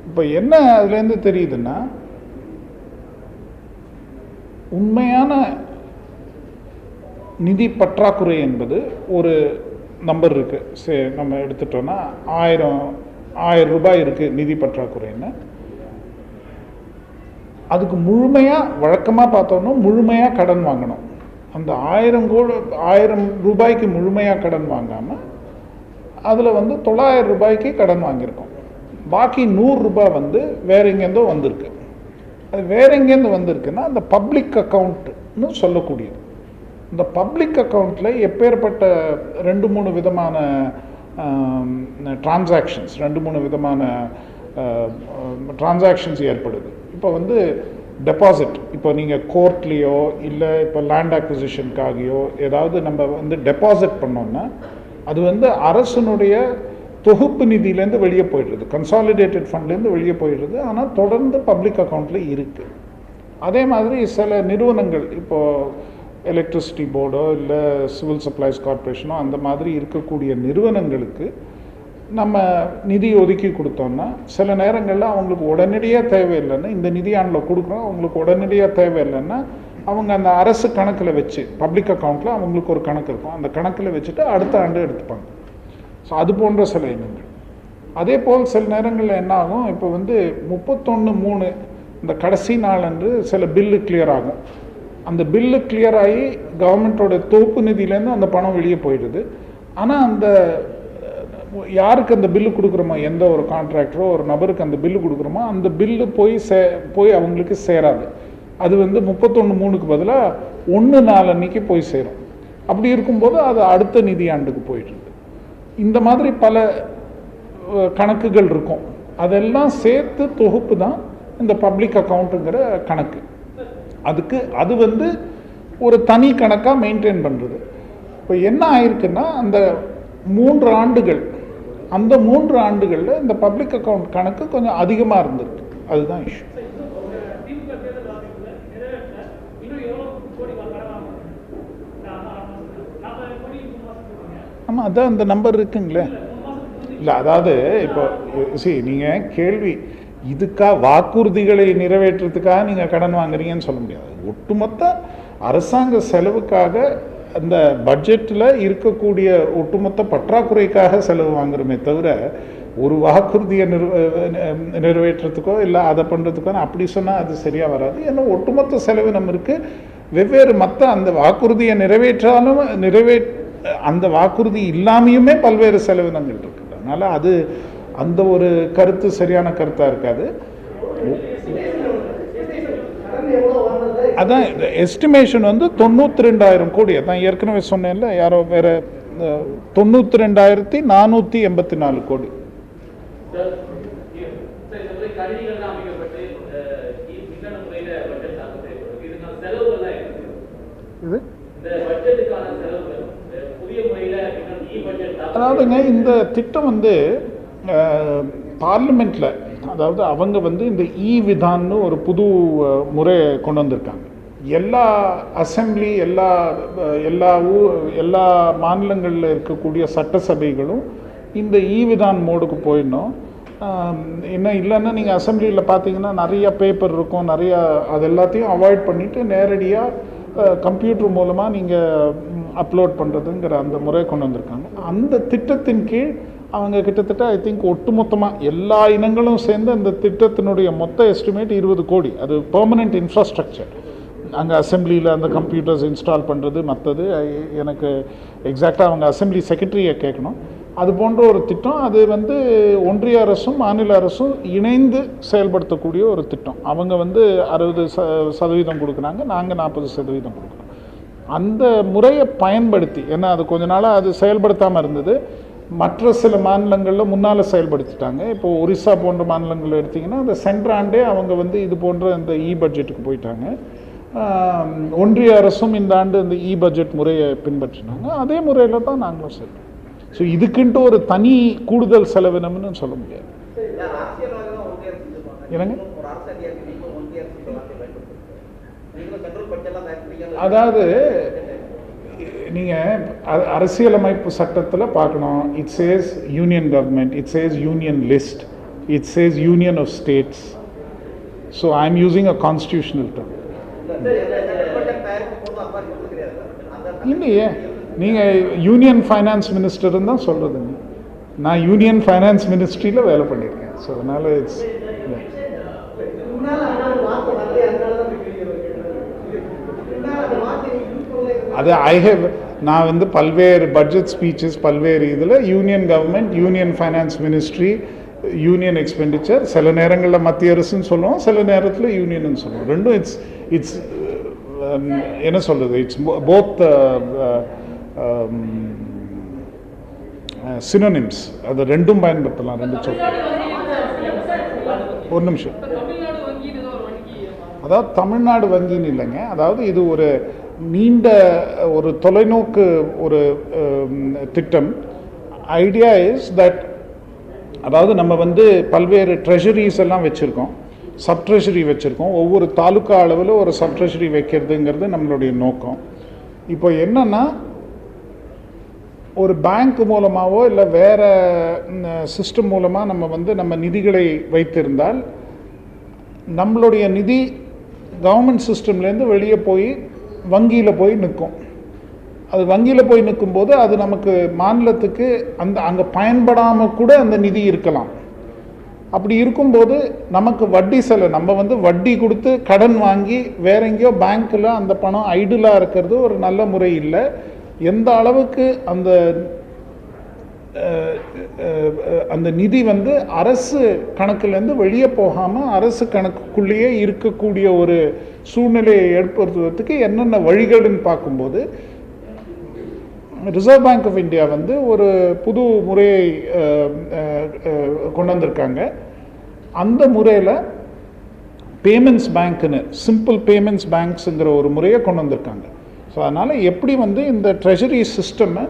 இப்போ என்ன அதுலேருந்து தெரியுதுன்னா, உண்மையான நிதி பற்றாக்குறை என்பது ஒரு நம்பர் இருக்குது. நம்ம எடுத்துட்டோன்னா 1000 ரூபாய் இருக்குது நிதி பற்றாக்குறைன்னு. அதுக்கு முழுமையாக வழக்கமாக பார்த்தோன்னா முழுமையாக கடன் வாங்கணும். அந்த 1000 ரூபாய்க்கு முழுமையாக கடன் வாங்காமல் அதில் வந்து 900 ரூபாய்க்கு கடன் வாங்கியிருக்கோம். பாக்கி 100 ரூபாய் வந்து வேற எங்கேருந்தோ வந்திருக்கு. அது வேற எங்கேருந்து வந்திருக்குன்னா அந்த பப்ளிக் அக்கௌண்ட்னு சொல்லக்கூடியது. இந்த பப்ளிக் அக்கௌண்ட்டில் எப்பேற்பட்ட 2-3 விதமான டிரான்சாக்ஷன்ஸ் 2-3 விதமான டிரான்சாக்ஷன்ஸ் ஏற்படுது. இப்போ வந்து டெபாசிட், இப்போ நீங்கள் கோர்ட்லேயோ இல்லை இப்போ லேண்ட் அக்விசிஷனுக்காகியோ ஏதாவது நம்ம வந்து டெபாசிட் பண்ணோம்னா அது வந்து அரசனுடைய தொகுப்பு நிதியிலேருந்து வெளியே போயிடுறது, கன்சாலிடேட்டட் ஃபண்ட்லேருந்து வெளியே போயிடுறது. ஆனால் தொடர்ந்து பப்ளிக் அக்கௌண்ட்டில் இருக்குது. அதே மாதிரி சில நிறுவனங்கள், இப்போது எலக்ட்ரிசிட்டி போர்டோ இல்லை சிவில் சப்ளைஸ் கார்பரேஷனோ அந்த மாதிரி இருக்கக்கூடிய நிறுவனங்களுக்கு நம்ம நிதி ஒதுக்கி கொடுத்தோம்னா சில நேரங்களில் அவங்களுக்கு உடனடியாக தேவையில்லைன்னா, இந்த நிதியாண்டில் கொடுக்குறோம் அவங்களுக்கு உடனடியாக தேவையில்லைன்னா அவங்க அந்த அரசு கணக்கில் வச்சு பப்ளிக் அக்கௌண்ட்டில் அவங்களுக்கு ஒரு கணக்கு இருக்கும், அந்த கணக்கில் வச்சுட்டு அடுத்த ஆண்டு எடுத்துப்பாங்க. ஸோ அது போன்ற சில எண்ணங்கள். அதே போல் சில நேரங்களில் என்ன ஆகும், இப்போ வந்து 31/3 இந்த கடைசி நாளன்று சில பில்லு கிளியர் ஆகும். அந்த பில்லு கிளியர் ஆகி கவர்மெண்ட்டோட தொகுப்பு நிதியிலேருந்து அந்த பணம் வெளியே போயிடுது. ஆனால் அந்த யாருக்கு அந்த பில்லு கொடுக்குறோமோ, எந்த ஒரு கான்ட்ராக்டரோ ஒரு நபருக்கு அந்த பில்லு கொடுக்குறோமோ அந்த பில்லு போய் அவங்களுக்கு சேராது. அது வந்து 31/3க்கு பதிலாக 1/4 அன்னைக்கு போய் சேரும். அப்படி இருக்கும்போது அது அடுத்த நிதியாண்டுக்கு போயிடுது. இந்த மாதிரி பல கணக்குகள் இருக்கும். அதெல்லாம் சேர்த்து தொகுப்பு தான் இந்த பப்ளிக் அக்கௌண்ட்டுங்கிற கணக்கு. அது வந்து ஒரு தனி கணக்காக மெயின்டைன் பண்ணுறது. இப்போ என்ன ஆயிருக்குன்னா, அந்த 3 ஆண்டுகள் அந்த 3 ஆண்டுகளில் இந்த பப்ளிக் அக்கௌண்ட் கணக்கு கொஞ்சம் அதிகமாக இருந்திருக்கு. அதுதான் இஷ்யூ. ஆமாம், அதான் அந்த நம்பர் இருக்குங்களே. இல்லை, அதாவது இப்போ நீங்கள் கேள்வி வாக்குறுதிகளை நிறைவேற்றுறதுக்காக நீங்கள் கடன் வாங்குறீங்கன்னு சொல்ல முடியாது. ஒட்டுமொத்த அரசாங்க செலவுக்காக அந்த பட்ஜெட்டில் இருக்கக்கூடிய ஒட்டுமொத்த பற்றாக்குறைக்காக செலவு வாங்குறோமே தவிர ஒரு வாக்குறுதியை நிறைவேற்றுறதுக்கோ இல்லை அதை பண்ணுறதுக்கோ அப்படி சொன்னால் அது சரியாக வராது. ஏன்னா ஒட்டுமொத்த செலவு நம்ம இருக்குது. வெவ்வேறு மற்ற அந்த வாக்குறுதியை நிறைவேற்றாலும் அந்த வாக்குறுதி இல்லாமையுமே பல்வேறு செலவினங்கள் இருக்குது. அதனால் அது அந்த ஒரு கருத்து சரியான கருத்தாக இருக்காது. அதான் எஸ்டிமேஷன் வந்து 92,000 கோடி. அதான் ஏற்கனவே சொன்னேன்ல, யாரோ வேற 92,484 கோடி. அதாவதுங்க, இந்த திட்டம் வந்து பார்லிமெண்ட்ல, அதாவது அவங்க வந்து இந்த விதான்னு ஒரு புது முறை கொண்டு வந்திருக்காங்க. எல்லா அசெம்பிளி எல்லா மாநிலங்களில் இருக்கக்கூடிய சட்டசபைகளும் இந்த விதான் மோடுக்கு போயிடணும். என்ன இல்லைன்னா நீங்கள் அசெம்பிளியில் பார்த்தீங்கன்னா நிறைய பேப்பர் இருக்கும், அது எல்லாத்தையும் அவாய்ட் பண்ணிவிட்டு நேரடியாக கம்ப்யூட்டர் மூலமாக நீங்கள் அப்லோட் பண்ணுறதுங்கிற அந்த முறை கொண்டு வந்திருக்காங்க. அந்த திட்டத்தின் கீழ் அவங்க கிட்டத்தட்ட ஐ திங்க் ஒட்டுமொத்தமாக எல்லா இனங்களும் சேர்ந்து அந்த திட்டத்தினுடைய மொத்த எஸ்டிமேட் 20 கோடி. அது பெர்மனெண்ட் இன்ஃப்ராஸ்ட்ரக்சர். அங்கே அசெம்பிளியில் அந்த கம்ப்யூட்டர்ஸ் இன்ஸ்டால் பண்ணுறது மற்றது எனக்கு எக்ஸாக்டாக அவங்க அசெம்பிளி செக்ரட்டரியை கேட்கணும். அது போன்ற ஒரு திட்டம். அது வந்து ஒன்றிய அரசும் மாநில அரசும் இணைந்து செயல்படுத்தக்கூடிய ஒரு திட்டம். அவங்க வந்து 60% கொடுக்குறாங்க, நாங்கள் 40% கொடுக்குறோம். அந்த முறையை பயன்படுத்தி, ஏன்னா அது கொஞ்ச நாளாக அது செயல்படுத்தாமல் இருந்தது. மற்ற சில மாநிலங்களில் முன்னால் செயல்படுத்திட்டாங்க. இப்போது ஒரிசா போன்ற மாநிலங்கள் எடுத்திங்கன்னா அந்த சென்ற ஆண்டே அவங்க வந்து இது போன்ற இந்த பட்ஜெட்டுக்கு போயிட்டாங்க. ஒன்றிய அரசும் இந்த ஆண்டு இந்த பட்ஜெட் முறையை பின்பற்றினாங்க. அதே முறையில் தான் நாங்களும் செல்றோம். ஸோ இதுக்குன்ட்டு ஒரு தனி கூடுதல் செலவினம்னு சொல்ல முடியாது. என்னங்க? அதாவது நீங்கள் அரசியலமைப்பு சட்டத்தில் பார்க்கணும். It says union government, it says union list, it says union of states. So I am using a constitutional term. இல்லையே, நீங்கள் யூனியன் ஃபைனான்ஸ் மினிஸ்டர்னு தான் சொல்கிறதுங்க. நான் யூனியன் ஃபைனான்ஸ் மினிஸ்ட்ரியில் வேலை பண்ணியிருக்கேன். ஸோ அதனால் இட்ஸ் அது நான் வந்து பல்வேறு பட்ஜெட் ஸ்பீச்சஸ் பல்வேறு இதில் union government, union finance ministry, union expenditure, சில நேரங்களில் மத்திய அரசுன்னு சொல்லுவோம், சில நேரத்தில் யூனியன்னு சொல்லுவோம். ரெண்டும் இட்ஸ் என்ன சொல்கிறது, இட்ஸ் போத் சினோனிம்ஸ். அது ரெண்டும் பயன்படுத்தலாம், ரெண்டு சொல். ஒரு நிமிஷம். அதாவது தமிழ்நாடு வங்கின்னு இல்லைங்க. அதாவது இது ஒரு நீண்ட ஒரு தொலைநோக்கு ஒரு திட்டம். ஐடியா இஸ் தட், அதாவது நம்ம வந்து பல்வேறு ட்ரெஷரிஸ் எல்லாம் வச்சுருக்கோம், சப் ட்ரெஷரி வச்சுருக்கோம். ஒவ்வொரு தாலுக்கா அளவில் ஒரு சப் ட்ரெஷரி வைக்கிறதுங்கிறது நம்மளுடைய நோக்கம். இப்போ என்னென்னா, ஒரு பேங்க் மூலமாகவோ இல்லை வேறு சிஸ்டம் மூலமாக நம்ம வந்து நம்ம நிதிகளை வைத்திருந்தால் நம்மளுடைய நிதி கவர்மெண்ட் சிஸ்டம்லேருந்து வெளியே போய் வங்கியில் போய் நிற்கும். அது வங்கியில் போய் நிற்கும்போது அது நமக்கு மாநிலத்துக்கு அங்கே பயன்படாமல் கூட அந்த நிதி இருக்கலாம். அப்படி இருக்கும்போது நமக்கு வட்டி நம்ம வந்து வட்டி கொடுத்து கடன் வாங்கி வேற எங்கேயோ பேங்க்கில் அந்த பணம் ஐடிலாக இருக்கிறது ஒரு நல்ல முறை இல்லை. எந்த அளவுக்கு அந்த நிதி வந்து அரசு கணக்குலேருந்து வெளியே போகாமல் அரசு கணக்குக்குள்ளேயே இருக்கக்கூடிய ஒரு சூழ்நிலையை ஏற்படுத்துவதற்கு என்னென்ன வழிகள்னு பார்க்கும்போது, ரிசர்வ் பேங்க் ஆஃப் இந்தியா வந்து ஒரு புது முறையை கொண்டு வந்திருக்காங்க. அந்த முறையில் பேமெண்ட்ஸ் பேங்க்னு, சிம்பிள் பேமெண்ட்ஸ் பேங்க்ஸுங்கிற ஒரு முறையை கொண்டு வந்திருக்காங்க. ஸோ அதனால் எப்படி வந்து இந்த ட்ரெஷரி சிஸ்டம்மை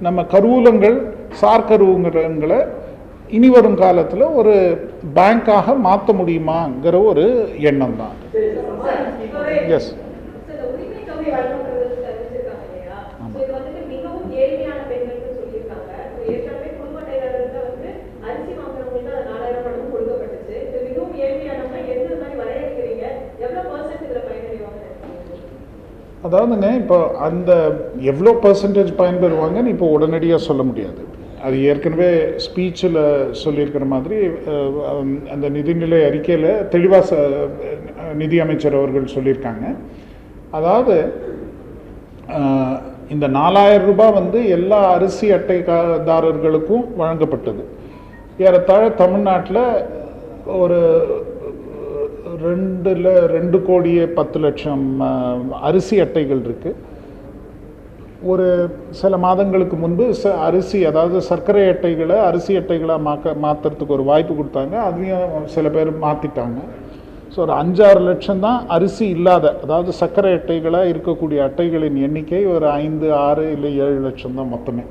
நம்ம கருவூலங்கள், சார்கருவூலங்களை இனி வரும் காலத்தில் ஒரு பேங்காக மாற்ற முடியுமாங்கிற ஒரு எண்ணம் தான். எஸ். அதாவதுங்க, இப்போ அந்த எவ்வளோ பர்சன்டேஜ் பயன்பெறுவாங்கன்னு இப்போ உடனடியாக சொல்ல முடியாது. அது ஏற்கனவே ஸ்பீச்சில் சொல்லியிருக்கிற மாதிரி அந்த நிதிநிலை அறிக்கையில் தெளிவாக நிதி அமைச்சர் அவர்கள் சொல்லியிருக்காங்க. அதாவது இந்த 4000 ரூபாய் வந்து எல்லா அரிசி அட்டைதாரர்களுக்கும் வழங்கப்பட்டது. ஏறத்தாழ தமிழ்நாட்டில் ஒரு 2,10,00,000 அரிசி அட்டைகள் இருக்குது. ஒரு சில மாதங்களுக்கு முன்பு அரிசி, அதாவது சர்க்கரை அட்டைகளை அரிசி அட்டைகளாக மாற்றுறதுக்கு ஒரு வாய்ப்பு கொடுத்தாங்க. அதையும் சில பேர் மாற்றிட்டாங்க. ஸோ ஒரு 5-6 லட்சம் தான் அரிசி இல்லாத, அதாவது சர்க்கரை அட்டைகளாக இருக்கக்கூடிய அட்டைகளின் எண்ணிக்கை ஒரு 5, 6 இல்லை 7 லட்சம் தான் மொத்தமே.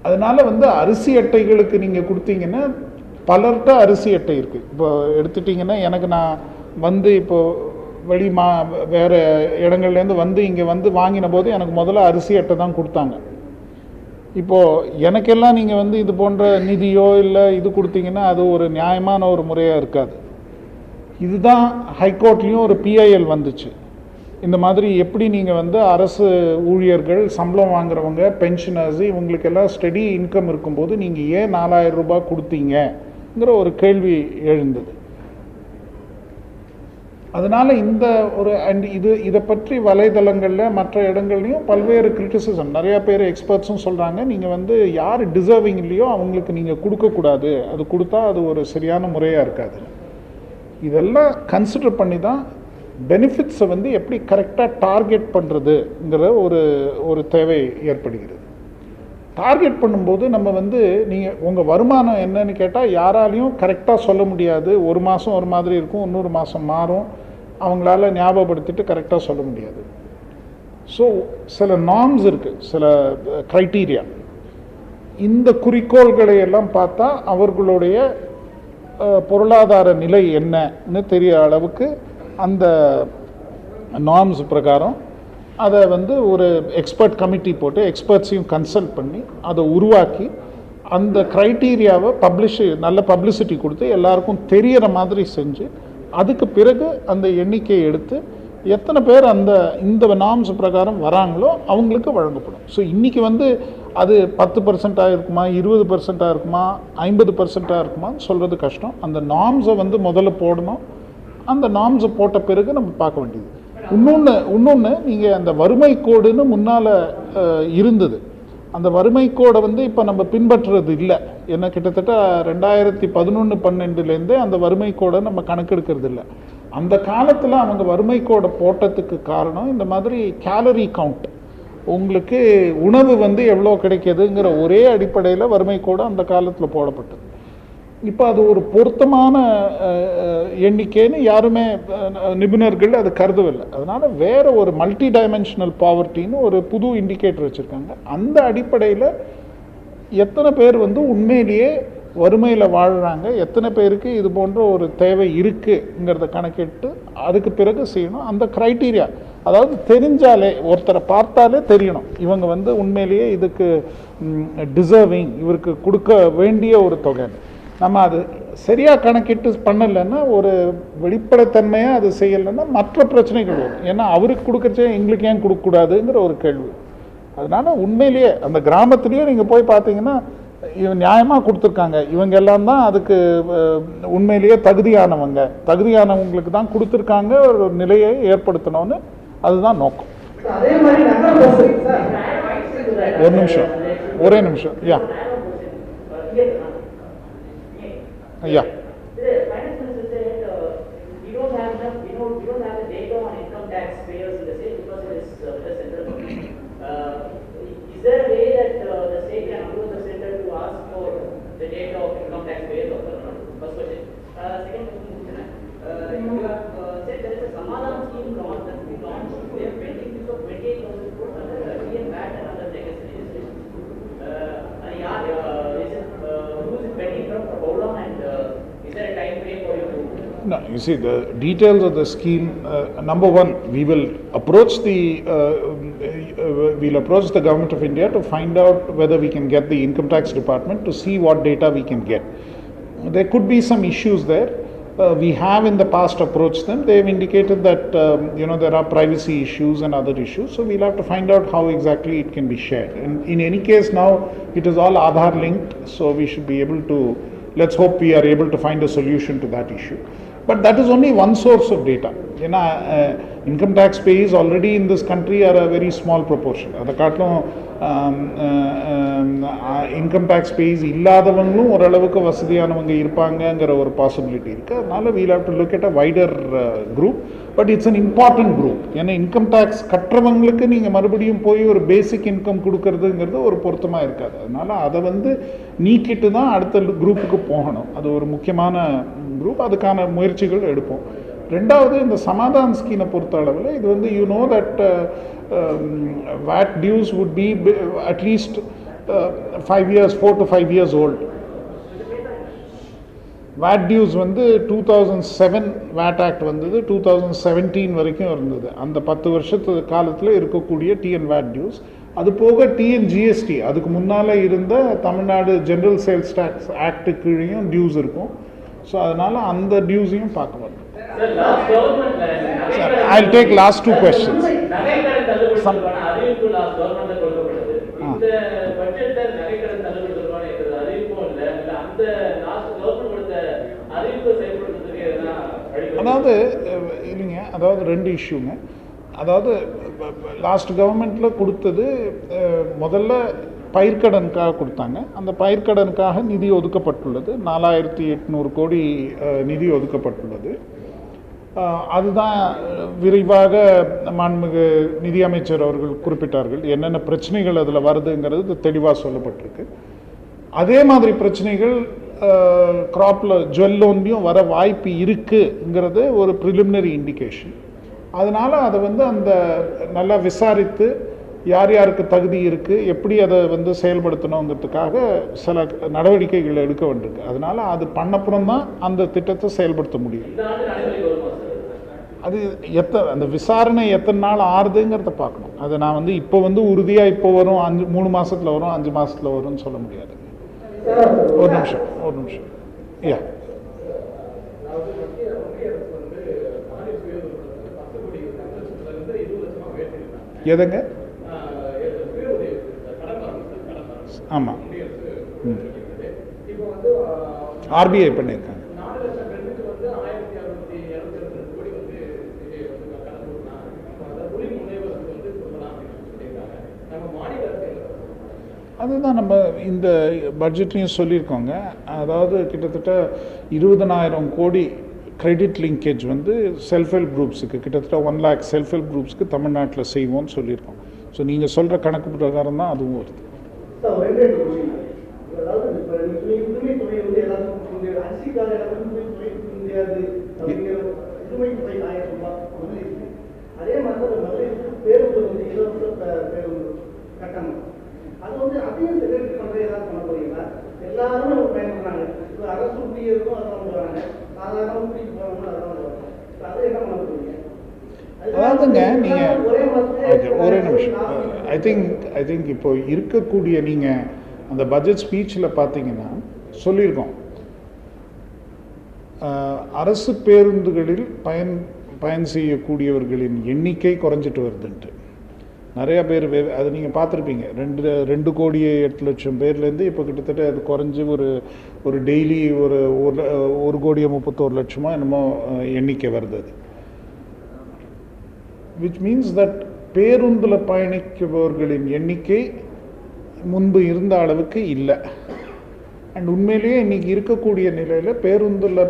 அதனால் வந்து அரிசி அட்டைகளுக்கு நீங்கள் கொடுத்தீங்கன்னா பலர்கிட்ட அரிசி அட்டை இருக்குது. இப்போ எடுத்துட்டிங்கன்னா, எனக்கு நான் வந்து இப்போது வேறு இடங்கள்லேருந்து வந்து இங்கே வந்து வாங்கின போது எனக்கு முதல்ல அரிசி அட்டை தான் கொடுத்தாங்க. இப்போது எனக்கெல்லாம் நீங்கள் வந்து இது போன்ற நிதியோ இல்லை இது கொடுத்தீங்கன்னா அது ஒரு நியாயமான ஒரு முறையாக இருக்காது. இதுதான் ஹைகோர்ட்லேயும் ஒரு பிஐஎல் வந்துச்சு. இந்த மாதிரி எப்படி நீங்கள் வந்து அரசு ஊழியர்கள், சம்பளம் வாங்குறவங்க, பென்ஷனர்ஸு, இவங்களுக்கெல்லாம் ஸ்டெடி இன்கம் இருக்கும்போது நீங்கள் ஏன் 4000 ரூபாய் கொடுத்தீங்கிற ஒரு கேள்வி எழுந்தது. அதனால் இந்த ஒரு இதை பற்றி வலைதளங்களில் மற்ற இடங்கள்லையும் பல்வேறு கிரிட்டிசிசம், நிறையா பேர் எக்ஸ்பர்ட்ஸும் சொல்கிறாங்க, நீங்கள் வந்து யார் டிசர்விங் இல்லையோ அவங்களுக்கு நீங்கள் கொடுக்கக்கூடாது, அது கொடுத்தா அது ஒரு சரியான முறையாக இருக்காது. இதெல்லாம் கன்சிடர் பண்ணி தான் பெனிஃபிட்ஸை வந்து எப்படி கரெக்டாக டார்கெட் பண்ணுறதுங்கிற ஒரு தேவை ஏற்படுகிறது. டார்கெட் பண்ணும்போது நம்ம வந்து நீங்கள் உங்கள் வருமானம் என்னன்னு கேட்டால் யாராலையும் கரெக்டாக சொல்ல முடியாது. ஒரு மாதம் ஒரு மாதிரி இருக்கும், இன்னொரு மாதம் மாறும். அவங்களால ஞாபகப்படுத்திட்டு கரெக்டாக சொல்ல முடியாது. ஸோ சில நார்ம்ஸ் இருக்குது, சில க்ரைட்டீரியா. இந்த குறிக்கோள்களை எல்லாம் பார்த்தா அவர்களுடைய பொருளாதார நிலை என்னன்னு தெரிய அளவுக்கு அந்த நார்ம்ஸ் பிரகாரம் அதை வந்து ஒரு எக்ஸ்பர்ட் கமிட்டி போட்டு எக்ஸ்பர்ட்ஸையும் கன்சல்ட் பண்ணி அதை உருவாக்கி அந்த க்ரைட்டீரியாவை நல்ல பப்ளிசிட்டி கொடுத்து எல்லாருக்கும் தெரிகிற மாதிரி செஞ்சு அதுக்கு பிறகு அந்த எண்ணிக்கையை எடுத்து எத்தனை பேர் இந்த நார்ம்ஸ் பிரகாரம் வராங்களோ அவங்களுக்கு வழங்கப்படும். ஸோ இன்றைக்கி வந்து அது 10% இருக்குமா, 20% இருக்குமா, 50% இருக்குமான்னு சொல்கிறது கஷ்டம். அந்த நார்ம்ஸை வந்து முதல்ல போடணும். அந்த நார்ம்ஸை போட்ட பிறகு நம்ம பார்க்க வேண்டியது. இன்னொன்று நீங்கள் அந்த வறுமை கோடுன்னு முன்னால் இருந்தது. அந்த வறுமை கோடை வந்து இப்போ நம்ம பின்பற்றுறது இல்லை. ஏன்னா கிட்டத்தட்ட 2011-12 அந்த வறுமை கோடை நம்ம கணக்கெடுக்கிறது இல்லை. அந்த காலத்தில் அவங்க வறுமை கோடை போட்டதுக்கு காரணம் இந்த மாதிரி கேலரி கவுண்ட், உங்களுக்கு உணவு வந்து எவ்வளோ கிடைக்கிதுங்கிற ஒரே அடிப்படையில் வறுமை கோடை அந்த காலத்தில் போடப்பட்டது. இப்போ அது ஒரு பொருத்தமான எண்ணிக்கைன்னு யாருமே நிபுணர்கள் அது கருதவில்லை. அதனால் வேறு ஒரு மல்டி டைமென்ஷனல் பாவர்ட்டின்னு ஒரு புது இண்டிகேட்டர் வச்சுருக்காங்க. அந்த அடிப்படையில் எத்தனை பேர் வந்து உண்மையிலேயே வறுமையில் வாழ்கிறாங்க, எத்தனை பேருக்கு இது போன்ற ஒரு தேவை இருக்குங்கிறத கணக்கிட்டு அதுக்கு பிறகு செய்யணும். அந்த க்ரைட்டீரியா, அதாவது தெரிஞ்சாலே, ஒருத்தரை பார்த்தாலே தெரியணும் இவங்க வந்து உண்மையிலேயே இதுக்கு டிசர்விங், இவருக்கு கொடுக்க வேண்டிய ஒரு தொகை. நம்ம அது சரியாக கணக்கிட்டு பண்ணலைன்னா, ஒரு வெளிப்படைத்தன்மையாக அது செய்யலைன்னா மற்ற பிரச்சனைகள் வரும். ஏன்னா அவருக்கு கொடுக்குறச்சே எங்களுக்கு ஏன் கொடுக்கக்கூடாதுங்கிற ஒரு கேள்வி. அதனால் உண்மையிலேயே அந்த கிராமத்துலேயே நீங்கள் போய் பார்த்தீங்கன்னா இவன் நியாயமாக கொடுத்துருக்காங்க, இவங்க எல்லாம் தான் அதுக்கு உண்மையிலேயே தகுதியானவங்களுக்கு தான் கொடுத்துருக்காங்க, ஒரு நிலையை ஏற்படுத்தணும்னு அதுதான் நோக்கம். அதே மாதிரி ஒரே நிமிஷம் யா ஐயா there a way that the state can approach the center to ask for the data of income tax payers of the first question? Second question, you have said there is a Samadhan scheme launch that we launched. We have pending use of 28,000 crores under TN VAT and other legacy legislation. Who is it pending from, for how long, and is there a time frame for you to? No, you see the details of the scheme. Number one, we will approach the government of India to find out whether we can get the income tax department to see what data we can get. There could be some issues there. We have in the past approached them. They have indicated that there are privacy issues and other issues. So we'll have to find out how exactly it can be shared. And in any case, now it is all Aadhaar linked, so we should be able to. Let's hope we are able to find a solution to that issue. But that is only one source of data. Income tax payers already in this country are a very small proportion. Income tax payers இல்லாதவங்களும் ஓரளவுக்கு வசதியானவங்க இருப்பாங்கங்கிற ஒரு பாசிபிலிட்டி இருக்குது. அதனால் we'll have to look at a wider group, but it's an important group. ஏன்னா இன்கம் டேக்ஸ் கட்டுறவங்களுக்கு நீங்கள் மறுபடியும் போய் ஒரு பேசிக் இன்கம் கொடுக்கறதுங்கிறது ஒரு பொருத்தமாக இருக்காது. அதனால் அதை வந்து நீக்கிட்டு தான் அடுத்த குரூப்புக்கு போகணும். அது ஒரு முக்கியமான குரூப். அதுக்கான முயற்சிகள் எடுப்போம். ரெண்டாவது, இந்த சமாதான் ஸ்கீமை பொறுத்த அளவில் இது வந்து that VAT dues would be at least 4 to 5 years old. VAT dues வந்து 2007 VAT Act வந்தது, 2017 வரைக்கும் இருந்தது. அந்த 10 வருஷத்து காலத்தில் இருக்கக்கூடிய TN VAT dues, அது போக TN GST, அதுக்கு முன்னால் இருந்த Tamil Nadu general sales tax act கீழையும் டியூஸ் இருக்கும். ஸோ அதனால் அந்த டியூஸையும் பார்க்க வேண்டும். I'll take last two questions. அதாவது இல்லைங்க, அதாவது ரெண்டு இஷ்யூங்க. அதாவது லாஸ்ட் கவர்மெண்ட்டில் கொடுத்தது முதல்ல பயிர்க்கடனுக்காக கொடுத்தாங்க. அந்த பயிர்க்கடனுக்காக நிதி ஒதுக்கப்பட்டுள்ளது, 4800 கோடி நிதி ஒதுக்கப்பட்டுள்ளது. அதுதான் விரிவாக மாண்புமிகு நிதியமைச்சர் அவர்கள் குறிப்பிட்டார்கள். என்னென்ன பிரச்சனைகள் அதில் வருதுங்கிறது தெளிவாக சொல்லப்பட்டிருக்கு. அதே மாதிரி பிரச்சனைகள் கிராப்பில் ஜுவல் லோன்லையும் வர வாய்ப்பு இருக்குங்கிறது ஒரு ப்ரிலிமினரி இண்டிகேஷன். அதனால் அதை வந்து அந்த நல்லா விசாரித்து யார் யாருக்கு தகுதி இருக்குது, எப்படி அதை வந்து செயல்படுத்தணுங்கிறதுக்காக சில நடவடிக்கைகள் எடுக்க வேண்டியிருக்கு. அதனால் அது பண்ணப்புறம் தான் அந்த திட்டத்தை செயல்படுத்த முடியும். அது அந்த விசாரணை எத்தனை நாள் ஆறுதுங்கிறத பார்க்கணும். அதை நான் வந்து இப்போ வந்து உறுதியாக இப்போ வரும் 3 மாதத்தில் வரும் 5 மாதத்தில் வரும்னு சொல்ல முடியாது. ஒரு நிமிஷம் யா எதுங்க? ஆமாம், ஆர்பிஐ பண்ணியிருக்காங்க. அதுதான் நம்ம இந்த பட்ஜெட்லையும் சொல்லியிருக்கோங்க. அதாவது கிட்டத்தட்ட 20,000 கோடி கிரெடிட் லிங்கேஜ் வந்து செல்ஃப் ஹெல்ப் குரூப்ஸுக்கு, கிட்டத்தட்ட 1 lakh செல்ஃப் ஹெல்ப் குரூப்ஸ்க்கு தமிழ்நாட்டில் செய்வோம்னு சொல்லியிருக்கோம். ஸோ நீங்கள் சொல்கிற கணக்கு பிரகாரம் தான் அதுவும் வருது. அதே மாதிரி பேருந்து இலவச பேருந்து கட்டணம் அது வந்து அதையும் செக்ரெட்டரி பண்ணுற ஏதாவது பண்ண போறீங்களா? எல்லாருமே பயன்படுறாங்க. இப்போ அரசு ஊழியர்களும் அதான் போகிறாங்க, சாதாரண ஊழிக்கு போகிறவங்களும் அதான் போகிறாங்க. அதை என்ன பண்ண போறீங்க? அதாவதுங்க நீங்கள் ஒரே நிமிஷம். ஐ திங்க் இப்போ இருக்கக்கூடிய நீங்கள் அந்த பட்ஜெட் ஸ்பீச்சில் பார்த்தீங்கன்னா சொல்லியிருக்கோம், அரசு பேருந்துகளில் பயன் செய்யக்கூடியவர்களின் எண்ணிக்கை குறைஞ்சிட்டு வருதுன்ட்டு. நிறையா பேர் அது நீங்கள் பார்த்துருப்பீங்க. 2,08,00,000 பேர்லேருந்து இப்போ கிட்டத்தட்ட அது குறைஞ்சி ஒரு டெய்லி ஒரு 1,31,00,000 என்னமோ எண்ணிக்கை வருது. அது விச் மீன்ஸ் தட் பேருந்தில் பயணிப்பவர்களின் எண்ணிக்கை முன்பு இருந்த அளவுக்கு இல்லை. அண்ட் உண்மையிலேயே இன்றைக்கி இருக்கக்கூடிய நிலையில் பேருந்தில்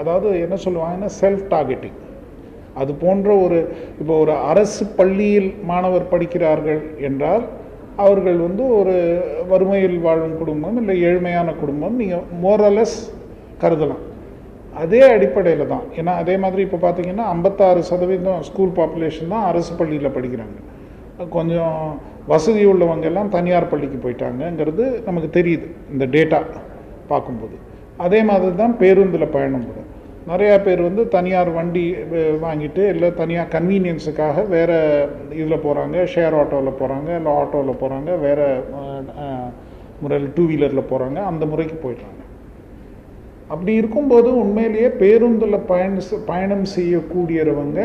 அதாவது என்ன சொல்லுவாங்கன்னா செல்ஃப் டார்கெட்டிங். அது போன்ற இப்போ ஒரு அரசு பள்ளியில் மாணவர் படிக்கிறார்கள் என்றால் அவர்கள் வந்து ஒரு வறுமையில் வாழும் குடும்பம் இல்லை ஏழ்மையான குடும்பம் நீங்கள் மோரலஸ் கருதலாம். அதே அடிப்படையில் தான். ஏன்னா அதே மாதிரி இப்போ பார்த்தீங்கன்னா 56% ஸ்கூல் பாப்புலேஷன் தான் அரசு பள்ளியில் படிக்கிறாங்க. கொஞ்சம் வசதி உள்ளவங்க எல்லாம் தனியார் பள்ளிக்கு போயிட்டாங்கங்கிறது நமக்கு தெரியுது இந்த டேட்டா பார்க்கும்போது. அதே மாதிரி தான் பேருந்தில் பயணம் கூட நிறையா பேர் வந்து தனியார் வண்டி வாங்கிட்டு இல்லை தனியாக கன்வீனியன்ஸுக்காக வேறு இதில் போகிறாங்க, ஷேர் ஆட்டோவில் போகிறாங்க, இல்லை ஆட்டோவில் போகிறாங்க, வேறு முறையில் 2 வீலரில் போகிறாங்க, அந்த முறைக்கு போயிடுறாங்க. அப்படி இருக்கும்போது உண்மையிலேயே பேருந்தில் பயணம் செய்யக்கூடியவங்க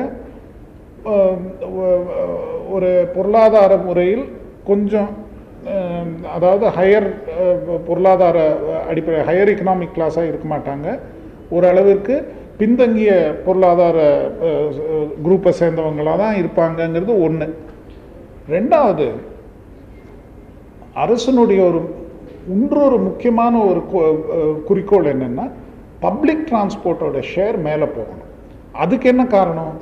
ஒரு பொருளாதார முறையில் கொஞ்சம் அதாவது ஹையர் பொருளாதார அடிப்படை ஹையர் எக்கனாமிக் கிளாஸாக இருக்க மாட்டாங்க. ஓரளவிற்கு பின்தங்கிய பொருளாதார குரூப்பை சேர்ந்தவங்களாக தான் இருப்பாங்கங்கிறது ஒன்று. ரெண்டாவது, அரசனுடைய இன்னொரு முக்கியமான ஒரு குறிக்கோள் என்னென்னா பப்ளிக் டிரான்ஸ்போர்ட்டோட ஷேர் மேலே போகணும். அதுக்கு என்ன காரணம்?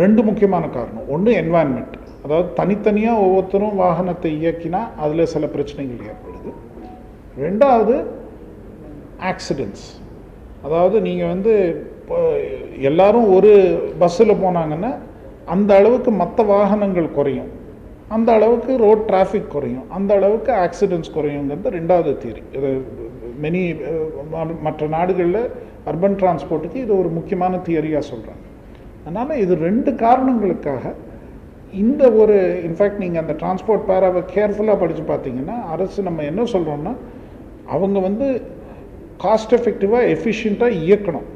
2 முக்கியமான காரணம். ஒன்று என்வாயன்மெண்ட், அதாவது தனித்தனியாக ஒவ்வொருத்தரும் வாகனத்தை இயக்கினா அதில் சில பிரச்சனைகள் ஏற்படுது. ரெண்டாவது ஆக்சிடென்ட்ஸ். அதாவது நீங்கள் வந்து எல்லாரும் ஒரு பஸ்ஸில் போனாங்கன்னா அந்த அளவுக்கு மற்ற வாகனங்கள் குறையும், அந்த அளவுக்கு ரோட் டிராஃபிக் குறையும், அந்த அளவுக்கு ஆக்சிடென்ட்ஸ் குறையுங்கிறது 2வது தியரி. இது மற்ற நாடுகளில் அர்பன் டிரான்ஸ்போர்ட்டுக்கு இது ஒரு முக்கியமான தியரியாக சொல்கிறாங்க. அதனால் இது 2 காரணங்களுக்காக இந்த இன்ஃபேக்ட் நீங்கள் அந்த டிரான்ஸ்போர்ட் பேராவை கேர்ஃபுல்லாக படித்து பார்த்தீங்கன்னா அரசு நம்ம என்ன சொல்கிறோன்னா அவங்க வந்து காஸ்ட் எஃபெக்டிவாக எஃபிஷியண்ட்டாக இயக்கணும்.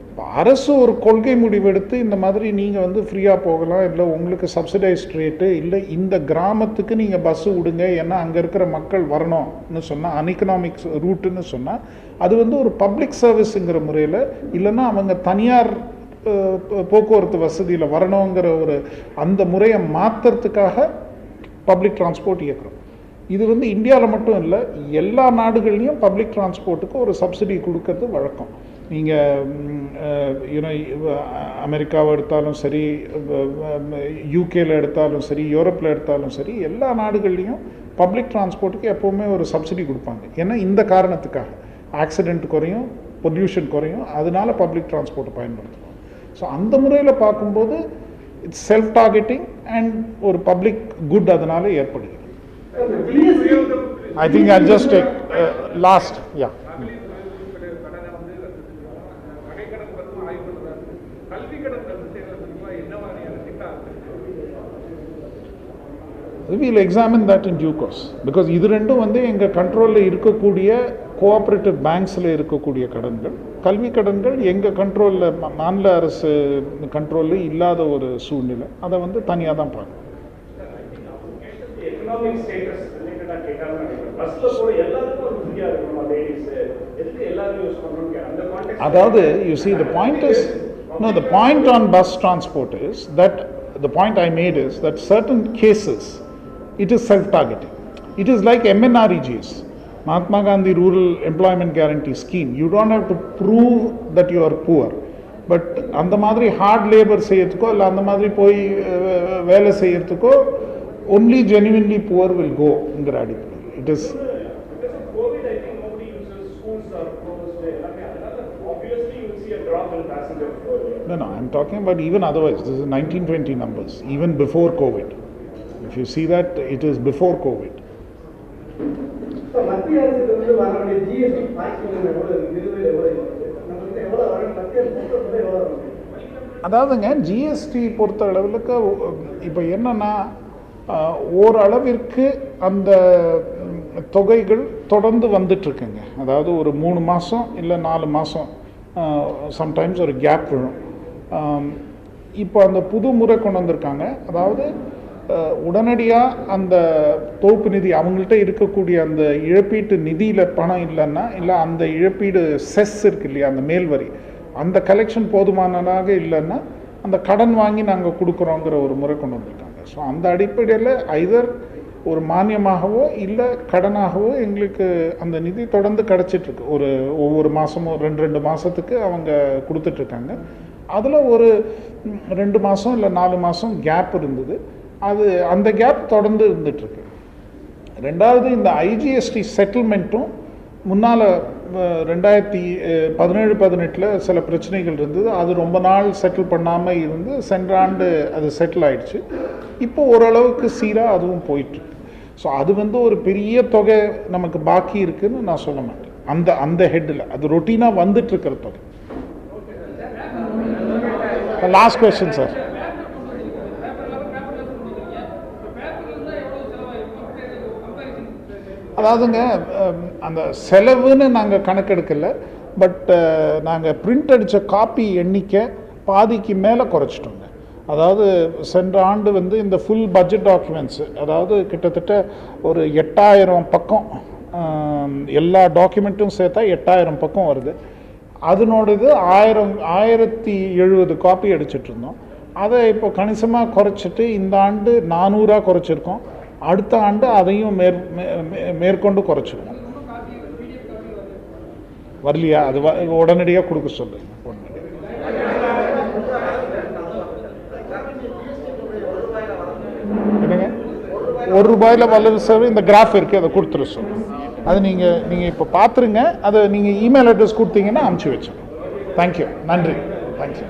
இப்போ அரசு ஒரு கொள்கை முடிவெடுத்து இந்த மாதிரி நீங்கள் வந்து ஃப்ரீயாக போகலாம், இல்லை உங்களுக்கு சப்சிடைஸ்ட் ரேட்டு, இல்லை இந்த கிராமத்துக்கு நீங்கள் பஸ்ஸு விடுங்க ஏன்னா அங்கே இருக்கிற மக்கள் வரணும்னு சொன்னால் அன்எக்கனாமிக்ஸ் ரூட்டுன்னு சொன்னால் அது வந்து ஒரு பப்ளிக் சர்வீஸுங்கிற முறையில், இல்லைன்னா அவங்க தனியார் போக்குவரத்து வசதியில் வரணுங்கிற அந்த முறையை மாற்றுறதுக்காக பப்ளிக் டிரான்ஸ்போர்ட் இயக்குறோம். இது வந்து இந்தியாவில் மட்டும் இல்லை, எல்லா நாடுகள்லையும் பப்ளிக் டிரான்ஸ்போர்ட்டுக்கு ஒரு சப்சிடி கொடுக்கறது வழக்கம். நீங்கள் யூனோ அமெரிக்காவை எடுத்தாலும் சரி, யூகேல எடுத்தாலும் சரி, யூரோப்பில் எடுத்தாலும் சரி, எல்லா நாடுகள்லேயும் பப்ளிக் டிரான்ஸ்போர்ட்டுக்கு எப்போவுமே ஒரு சப்சிடி கொடுப்பாங்க. ஏன்னா இந்த காரணத்துக்காக ஆக்சிடெண்ட் குறையும், பொல்யூஷன் குறையும், அதனால பப்ளிக் டிரான்ஸ்போர்ட்டை பயன்படுத்துவோம். ஸோ அந்த முறையில் பார்க்கும்போது இட்ஸ் செல்ஃப் டார்கெட்டிங் அண்ட் ஒரு பப்ளிக் குட் அதனால ஏற்படுகிறது. I think I just take last yeah we will examine that in due course because இது ரெண்டும் வந்து எங்கள் கண்ட்ரோலில் இருக்கக்கூடிய கோஆப்ரேட்டிவ் பேங்க்ஸில் இருக்கக்கூடிய கடன்கள். கல்வி கடன்கள் எங்கள் கண்ட்ரோலில், மாநில அரசு கண்ட்ரோலில் இல்லாத ஒரு சூழ்நிலை. அதை வந்து தனியாக தான் பார்க்கணும். எக்கனாமிக் ஸ்டேட்டஸ் ரிலேட்டடாக கேட்டாலும் பஸ்ஸில் போகிற எல்லாருக்கும் ஒரு ஃப்ரீயாக இருக்கணுமா லேடிஸு, எதுக்கு எல்லாரும் யூஸ் பண்ணணும்னு அந்த கான்டெக்ட். அதாவது you see the point is no, the point on bus transport is that the point I made is that certain cases it is self-targeting. It is like MNREGs, Mahatma Gandhi Rural Employment Guarantee Scheme. You don't have to prove that you are poor. But அந்த மாதிரி ஹார்ட் லேபர் செய்யறதுக்கோ இல்லை அந்த மாதிரி போய் வேலை செய்யறதுக்கோ only genuinely poor will go ங்கிற அடிப்படை. It is COVID, I think nobody uses, schools are closed. Obviously you will see a drop in passenger flow. No, I'm talking about even otherwise. This is 1920 numbers, even before COVID. If you see that, it is before COVID. மத்திய அரசுக்கு வந்து வர வேண்டிய ஜிஎஸ்டி பாய்ச்சல் எவ்வளவு, நிலுவையில் எவ்வளவு இருக்கு, நம்மளுக்கு எவ்வளவு வர, மத்திய அரசு எவ்வளவு வரும்? அதாவதுங்க ஜிஎஸ்டி பொறுத்த அளவுக்கு இப்போ என்னன்னா ஓரளவிற்கு அந்த தொகைகள் தொடர்ந்து வந்துட்டுருக்குங்க. அதாவது ஒரு 3 மாதம் இல்லை 4 மாதம் சம்டைம்ஸ் ஒரு கேப் விழும். இப்போ அந்த புது முறை கொண்டு வந்திருக்காங்க. அதாவது உடனடியாக அந்த தொகுப்பு நிதி அவங்கள்ட்ட இருக்கக்கூடிய அந்த இழப்பீட்டு நிதியில் பணம் இல்லைன்னா, இல்லை அந்த இழப்பீடு செஸ் இருக்கு இல்லையா, அந்த மேல்வரி, அந்த கலெக்ஷன் போதுமானதாக இல்லைன்னா அந்த கடன் வாங்கி நாங்கள் கொடுக்குறோங்கிற ஒரு முறை கொண்டு வந்திருக்காங்க. ஸோ அந்த அடிப்படையில் ஐதர் ஒரு மானியமாகவோ இல்லை கடனாகவோ எங்களுக்கு அந்த நிதி தொடர்ந்து கிடச்சிட்ருக்கு. ஒவ்வொரு மாதமும் 2 மாதத்துக்கு அவங்க கொடுத்துட்ருக்காங்க. அதில் ஒரு 2 மாதம் இல்லை 4 மாதம் கேப் இருந்தது. அந்த கேப் தொடர்ந்து இருந்துகிட்ருக்கு. ரெண்டாவது, இந்த ஐஜிஎஸ்டி செட்டில்மெண்ட்டும் முன்னால் 2017-18 சில பிரச்சனைகள் இருந்தது. அது ரொம்ப நாள் செட்டில் பண்ணாமல் இருந்து சென்ற ஆண்டு அது செட்டில் ஆயிடுச்சு. இப்போ ஓரளவுக்கு சீராக அதுவும் போயிட்டுருக்கு. ஸோ அது வந்து ஒரு பெரிய தொகை நமக்கு பாக்கி இருக்குதுன்னு நான் சொல்ல மாட்டேன். அந்த ஹெட்டில் அது ரொட்டீனாக வந்துட்டுருக்கிற தொகை. Last question sir. அதாவதுங்க அந்த செலவுன்னு நாங்கள் கணக்கெடுக்கலை. பட் நாங்கள் பிரிண்ட் அடித்த காப்பி எண்ணிக்கை பாதிக்கு மேலே குறைச்சிட்டோங்க. அதாவது சென்ற ஆண்டு வந்து இந்த ஃபுல் பட்ஜெட் டாக்குமெண்ட்ஸு, அதாவது கிட்டத்தட்ட ஒரு 8000 பக்கம், எல்லா டாக்குமெண்ட்டும் சேர்த்தா 8000 பக்கம் வருது. அதனோடது 1070 காப்பி அடிச்சிட்டு இருந்தோம். அதை இப்போ கணிசமாக குறைச்சிட்டு இந்த ஆண்டு 400 குறைச்சிருக்கோம். அடுத்த ஆண்டு அதையும் மேற்கொண்டு குறைச்சிருவோம். வரலையா? அது உடனடியாக கொடுக்க சொல்லுங்க. என்னங்க ₹1 வல்லது சேவை இந்த கிராஃப் இருக்குது, அதை கொடுத்துட சொல்லுங்க. அது நீங்கள் இப்போ பார்த்துருங்க. அதை நீங்கள் இமெயில் அட்ரஸ் கொடுத்தீங்கன்னா அனுப்பிச்சி வச்சிடணும். தேங்க்யூ, நன்றி, தேங்க்யூ.